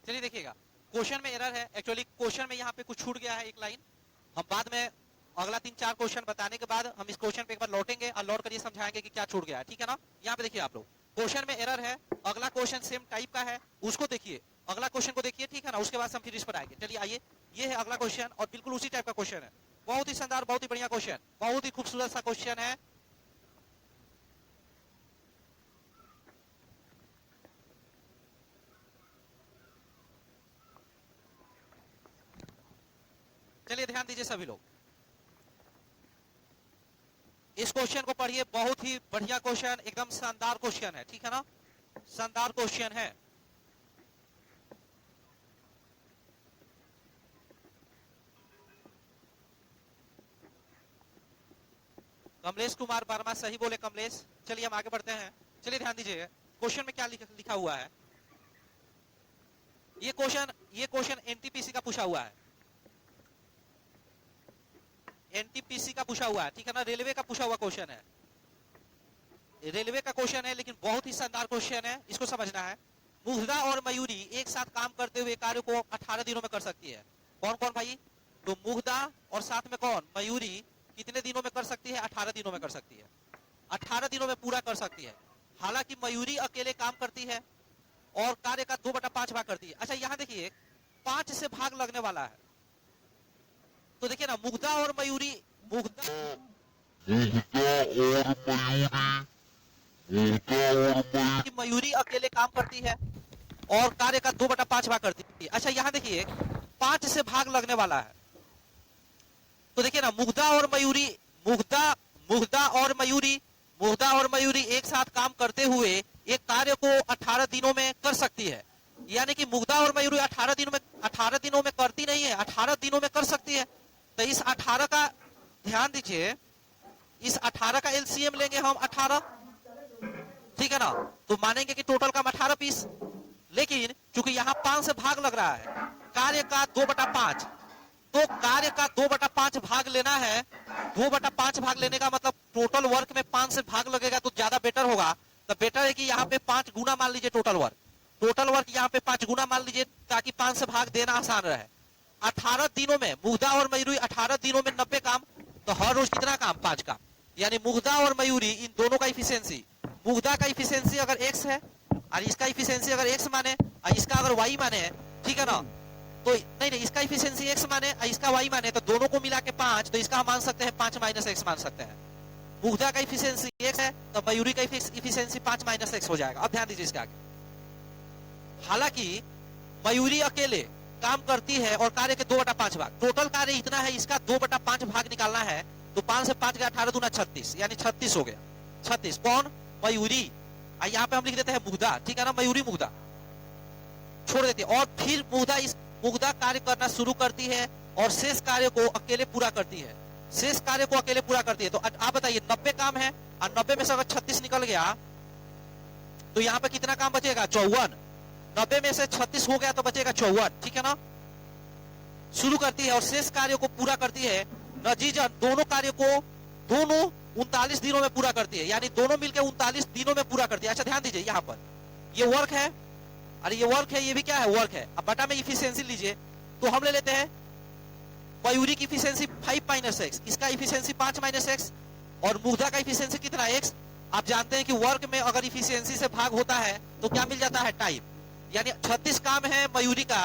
चलिए देखिएगा, क्वेश्चन में एरर है। एक्चुअली क्वेश्चन में यहाँ पे कुछ छूट गया है, एक लाइन। हम बाद में अगला 3-4 क्वेश्चन बताने के बाद हम इस क्वेश्चन पे एक बार लौटेंगे और लौट कर ये समझाएंगे कि क्या छूट गया है, ठीक है ना। यहाँ पे देखिए आप लोग, क्वेश्चन में एरर है। अगला क्वेश्चन सेम टाइप का है, उसको देखिए, अगला क्वेश्चन को देखिए, ठीक है ना। उसके बाद हम फिर इस पर आएंगे। चलिए आइए, ये है अगला क्वेश्चन, और बिल्कुल उसी टाइप का क्वेश्चन है। बहुत ही शानदार, बहुत ही बढ़िया क्वेश्चन, बहुत ही खूबसूरत सा क्वेश्चन है। चलिए ध्यान दीजिए सभी लोग, इस क्वेश्चन को पढ़िए। बहुत ही बढ़िया क्वेश्चन, एकदम शानदार क्वेश्चन है, ठीक है ना, शानदार क्वेश्चन है। कमलेश कुमार वर्मा, सही बोले कमलेश। चलिए हम आगे बढ़ते हैं। चलिए ध्यान दीजिए, क्वेश्चन में क्या लिखा हुआ है। ये क्वेश्चन एनटीपीसी का पूछा हुआ है, एनटीपीसी का पूछा हुआ है, ठीक है ना। रेलवे का पूछा हुआ क्वेश्चन है, रेलवे का क्वेश्चन है, लेकिन बहुत ही शानदार क्वेश्चन है, इसको समझना है। मुग्धा और मयूरी एक साथ काम करते हुए कार्य को 18 दिनों में कर सकती है। कौन कौन भाई, तो मुग्धा और साथ में कौन, मयूरी, कितने दिनों में कर सकती है, 18 दिनों में कर सकती है। 18 दिनों में पूरा कर सकती है। हालांकि मयूरी अकेले काम करती है और कार्य का 2/5 भाग करती है। अच्छा यहाँ देखिए, 5 से भाग लगने वाला है, तो देखिए ना, मुग्धा और मयूरी, मुग्धा कि मयूरी अकेले काम करती है और कार्य का 2/5 भाग करती है। अच्छा यहाँ देखिए, 5 से भाग लगने वाला है, तो देखिए ना, मुग्धा और मयूरी, मुग्धा और मयूरी एक साथ काम करते हुए एक कार्य को 18 दिनों में कर सकती है। यानी कि मुग्धा और मयूरी 18 दिनों में करती नहीं है, 18 दिनों में कर सकती है। तो इस 18 का ध्यान दीजिए, इस 18 का एलसीएम लेंगे हम 18, ठीक है ना। तो मानेंगे कि टोटल का 18 पीस, लेकिन चूंकि यहाँ 5 से भाग लग रहा है, कार्य का 2/5, तो कार्य का 2/5 भाग लेना है। 2/5 भाग लेने का मतलब टोटल वर्क में 5 से भाग लगेगा तो ज्यादा बेटर होगा। तो बेटर है कि यहाँ पे 5 गुना मान लीजिए टोटल वर्क। टोटल वर्क यहाँ पे 5 गुना मान लीजिए ताकि 5 से भाग देना आसान रहे। 18 दिनों में मुग्धा और मयूरी 18 दिनों में 90 काम, तो हर रोज कितना काम? 5 काम। यानी मुग्धा और मयूरी इन दोनों का इफिशियंसी, मुग्धा का इफिशियंसी अगर x है और इसका इफिशियंसी अगर x माने और इसका अगर y माने, ठीक है ना, तो नहीं नहीं इसका इफिशियंसी x माने और इसका y माने, तो दोनों को मिला के 5, तो इसका हम मान सकते हैं 5 - x मान सकते हैं। मुग्धा का इफिशियंसी x है तो मयूरी का इफिशियंसी 5 - x हो जाएगा। अब ध्यान दीजिए इसके आगे। हालांकि मयूरी अकेले काम करती है और कार्य के 2/5 भाग, टोटल कार्य इतना है, इसका 2/5 भाग निकालना है, तो 5 से 5 गया 18 दूना 36, यानी 36 हो गया। 36 कौन? मयूरी। यहाँ पे हम लिख देते हैं मुग्धा, ठीक है ना, मयूरी मुग्धा छोड़ देती है। और फिर मुग्धा कार्य करना शुरू करती है और शेष कार्य को अकेले पूरा करती है। शेष कार्य को अकेले पूरा करती है। तो आप बताइए 90 काम है और 90 में से अगर 36 निकल गया तो यहाँ पे कितना काम बचेगा? 54। 90 में से 36 हो गया तो बचेगा 54, ठीक है ना। शुरू करती है और शेष कार्य को पूरा करती है। नजीजन दोनों कार्य को दोनों 39 दिनों में पूरा करती है, यानी दोनों मिलकर 39 दिनों में पूरा करती है। अच्छा ध्यान दीजिए, यहाँ पर ये वर्क है और ये वर्क है, ये भी क्या है? वर्क है। अब बटा में इफिशियंसी लीजिए, तो हम ले लेते हैं मयूरी की इफिशियंसी 5 - x, इसका इफिशियंसी 5 - x और मुग्धा का इफिशियंसी कितना? x। आप जानते हैं कि वर्क में अगर इफिशियंसी से भाग होता है तो क्या मिल जाता है? टाइम। यानी 36 काम है मयूरी का,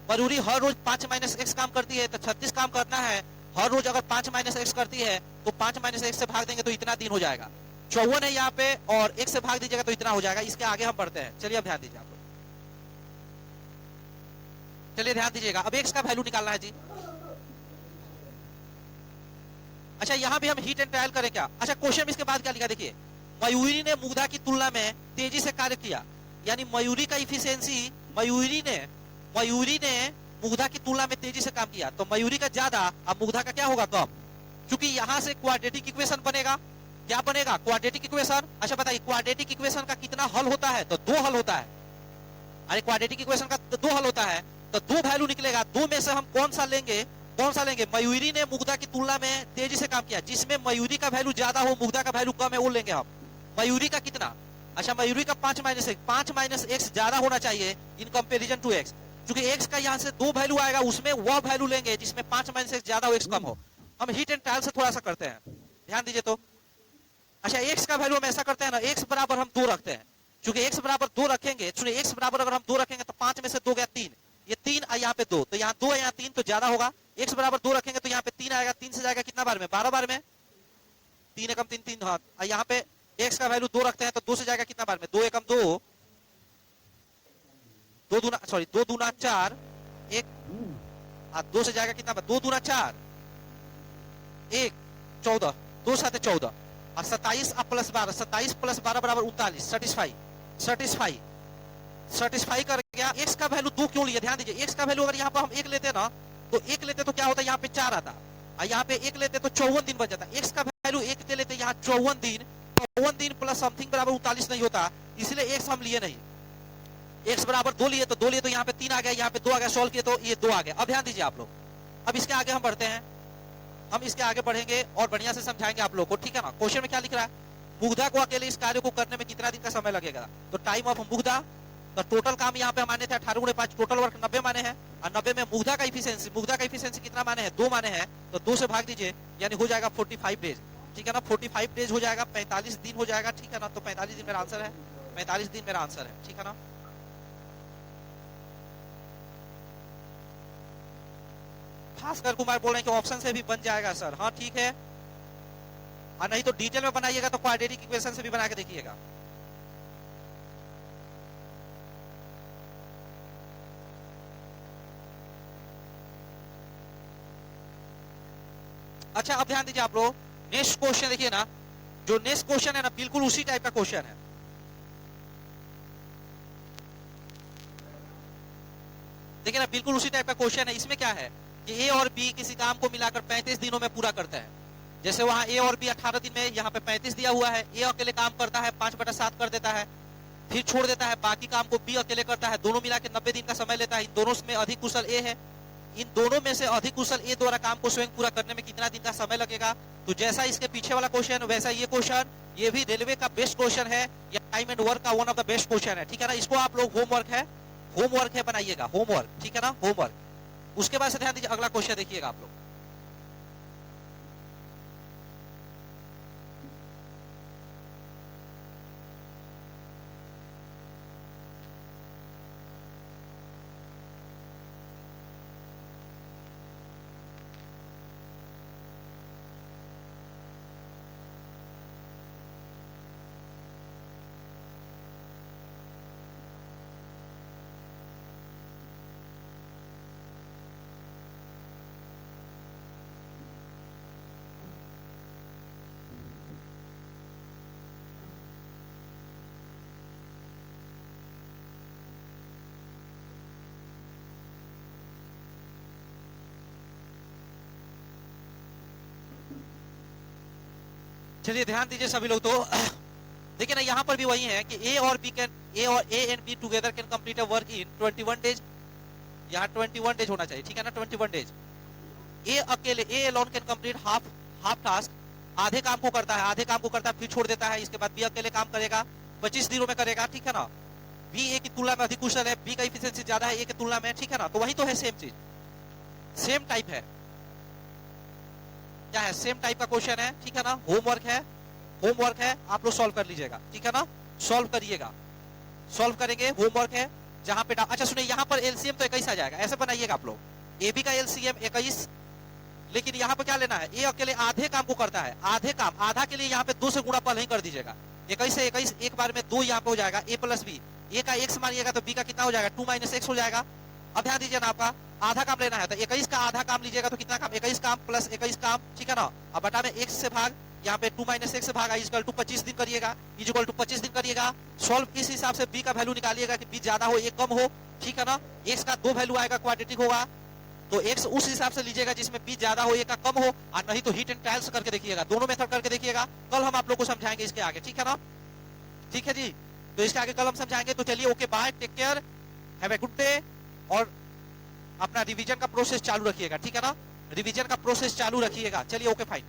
मयूरी हर रोज 5 - x काम करती है, तो 36 काम करना है। हर रोज अगर 5 - x करती है तो 5 - x से भाग देंगे तो इतना दिन हो जाएगा। 54 है यहाँ पे और 1 से भाग दीजिएगा तो इतना हो जाएगा। इसके आगे हम बढ़ते हैं। चलिए अब ध्यान दीजिए आप लोग, चलिए ध्यान दीजिएगा। अब x का वैल्यू निकालना है जी। अच्छा यहाँ भी हम हीट एंड ट्रायल करें क्या? अच्छा क्वेश्चन इसके बाद क्या लिखा देखिए, मयूरी ने मुग्धा की तुलना में तेजी से कार्य किया, यानी मयूरी का इफिशियंसी, मयूरी ने मुग्धा की तुलना में तेजी से काम किया, तो मयूरी का ज्यादा और मुग्धा का क्या होगा? कम। क्योंकि यहाँ से क्वाड्रेटिक इक्वेशन बनेगा। क्या बनेगा? Quadratic equation. अच्छा बताइए क्वाड्रेटिक इक्वेशन का कितना हल होता है? तो 2 हल होता है। अरे क्वाड्रेटिक इक्वेशन का 2 हल होता है, तो 2 वैल्यू निकलेगा। 2 में से हम कौन सा लेंगे? मयूरी ने मुग्धा की तुलना में तेजी से काम किया, जिसमें मयूरी का वैल्यू ज्यादा हो, मुग्धा का वैल्यू कम है, वो लेंगे हम। मयूरी का कितना? अच्छा मयूरी का 5 - x ज्यादा होना चाहिए इन कंपेरिजन टू x, क्योंकि x का यहाँ से 2 वैल्यू आएगा, उसमें वह वैल्यू लेंगे जिसमें 5 - x ज्यादा हो, x कम हो। हम हीट एंड ट्रायल से थोड़ा सा करते हैं, ध्यान दीजिए। तो अच्छा x का वैल्यू हम ऐसा करते हैं ना, x बराबर हम 2 रखते हैं, क्योंकि x बराबर 2 रखेंगे, सुनिए x बराबर अगर हम 2 रखेंगे तो 5 में से 2 गया 3, ये 3 और यहाँ पे 2, तो यहाँ 2 है, यहाँ 3, तो ज्यादा होगा। x बराबर 2 रखेंगे तो यहाँ पे 3 आएगा, 3 से जाएगा कितना बार में? 12 बार में। 3 एकम 3 3 हाथ, और यहाँ पे x का वैल्यू 2 रखते हैं तो 2 से जाएगा कितना बार में? 2 एकम 2, 2 दूना 4, 1 और 2 से जाएगा कितना बार? 2 दूना 4, 1 14, 2 साथ 14 और 27 प्लस 12, 27 प्लस 12 बराबर 39। सेटिस्फाई कर गया। x का वैल्यू 2 क्यों लिए? ध्यान दीजिए, x का वैल्यू अगर यहाँ पर हम 1 लेते ना, तो 1 लेते तो क्या होता है? यहाँ पे 4 आता, और यहाँ पे 1 लेते तो 54 दिन बच जाता। x का वैल्यू 1 लेते यहाँ 54 दिन प्लस समथिंग बराबर 39 नहीं होता, इसलिए x हम लिए नहीं। x बराबर 2 लिए तो यहाँ पे 3 आ गया, यहाँ पे 2 आ गया, सॉल्व किए तो ये 2 आ गया। अब ध्यान दीजिए आप लोग, अब इसके आगे हम बढ़ते हैं, हम इसके आगे बढ़ेंगे और बढ़िया से समझाएंगे आप लोग को, ठीक है ना। क्वेश्चन में क्या लिख रहा है? मुग्धा को अकेले इस कार्य को करने में कितना दिन का समय लगेगा? तो टाइम ऑफ मुग्धा, तो टोटल काम यहाँ पे माने थे 18 × 5, टोटल वर्क 90 माने हैं, और 90 में मुग्धा का इफिशियंसी कितना माने हैं? 2 माने हैं, तो 2 से भाग दीजिए, यानी हो जाएगा 45 डेज, ठीक है ना। 45 डेज हो जाएगा, 45 दिन हो जाएगा, ठीक है ना। तो 45 दिन मेरा आंसर है, 45 दिन मेरा आंसर है, ठीक है ना। भास्कर कुमार बोल रहे हैं कि ऑप्शन से भी बन जाएगा सर। हाँ ठीक है, और नहीं तो डिटेल में बनाइएगा तो क्वाड्रेटिक इक्वेशन से भी बना के देखिएगा। अच्छा अब ध्यान दीजिए आप लोग, नेक्स्ट क्वेश्चन देखिए ना, जो नेक्स्ट क्वेश्चन है ना बिल्कुल उसी टाइप का क्वेश्चन है। देखिए ना बिल्कुल उसी टाइप का क्वेश्चन है। इसमें क्या है कि ए और बी किसी काम को मिलाकर 35 दिनों में पूरा करते हैं। जैसे वहां ए और बी 18 दिन में, यहाँ पे 35 दिया हुआ है। ए अकेले काम करता है 5/7 कर देता है, फिर छोड़ देता है, बाकी काम को बी अकेले करता है, दोनों मिला के 90 दिन का समय लेता है। इन दोनों में अधिक कुशल ए है, इन दोनों में से अधिक कुशल ए द्वारा काम को स्वयं पूरा करने में कितना दिन का समय लगेगा। तो जैसा इसके पीछे वाला क्वेश्चन वैसा ये क्वेश्चन, ये भी रेलवे का बेस्ट क्वेश्चन है, या टाइम एंड वर्क का one of the best question है, ठीक है ना। इसको आप लोग होमवर्क है बनाइएगा, होमवर्क, ठीक है ना, होमवर्क। उसके बाद से ध्यान दीजिए, अगला क्वेश्चन देखिएगा आप लोग। चलिए ध्यान दीजिए सभी लोग। तो देखिए ना, यहाँ पर भी वही है कि ए और A and be together can complete a work in 21 days. यहाँ 21 डेज होना चाहिए, ठीक है ना, 21 डेज। ए अकेले, A alone can complete half task, आधे काम को करता है, फिर छोड़ देता है। इसके बाद बी अकेले काम करेगा, 25 दिनों में करेगा, ठीक है ना। बी ए की तुलना में अधिक कुशल है, बी का इफिशिएंसी ज्यादा है ए की तुलना में, ठीक है ना। तो वही तो है, सेम चीज, सेम टाइप है, क्या है, सेम टाइप का क्वेश्चन है, ठीक है ना। होमवर्क है, आप लोग सॉल्व कर लीजिएगा, ठीक है ना, सॉल्व करिएगा, सॉल्व करेंगे, होमवर्क है। जहां पे अच्छा सुनिए, यहाँ पर एलसीएम तो 21 आ जाएगा, ऐसे बनाइएगा आप लोग। ए बी का एलसीएम 21, लेकिन यहाँ पे क्या लेना है, ए अकेले आधे काम को करता है, आधा के लिए यहाँ पे 2 से गुणा पहले ही कर दीजिएगा। 21 से 21 एक बार में 2 यहाँ पे हो जाएगा, ए प्लस बी। ए का x मानिएगा तो बी का कितना हो जाएगा, 2 - x हो जाएगा। अब ध्यान दीजिए ना, आपका आधा काम लेना है तो 21 का आधा काम लीजिएगा तो कितना काम, 21 काम प्लस 21 काम, ठीक है ना। अब बटा में x से भाग, यहाँ पे 2 - x से भाग, इक्वल टू 25 दिन करिएगा, इक्वल टू 25 दिन करिएगा। सॉल्व इस हिसाब से बी का वैल्यू निकालिएगा कि बी ज्यादा हो, ए कम हो, ठीक है ना। x का 2 वैल्यू आएगा, क्वाड्रेटिक होगा, तो x उस हिसाब से लीजिएगा जिसमें b ज्यादा हो, a का कम हो, और नहीं तो हीट एंड ट्रायल्स करके देखिएगा, दोनों मेथड करके देखिएगा। कल हम आप लोग को समझाएंगे इसके आगे, ठीक है ना, ठीक है जी। तो इसके आगे कल हम समझाएंगे। तो चलिए, okay bye, take care, have a good day. और अपना रिवीजन का प्रोसेस चालू रखिएगा, ठीक है ना, रिवीजन का प्रोसेस चालू रखिएगा। चलिए, ओके फाइन।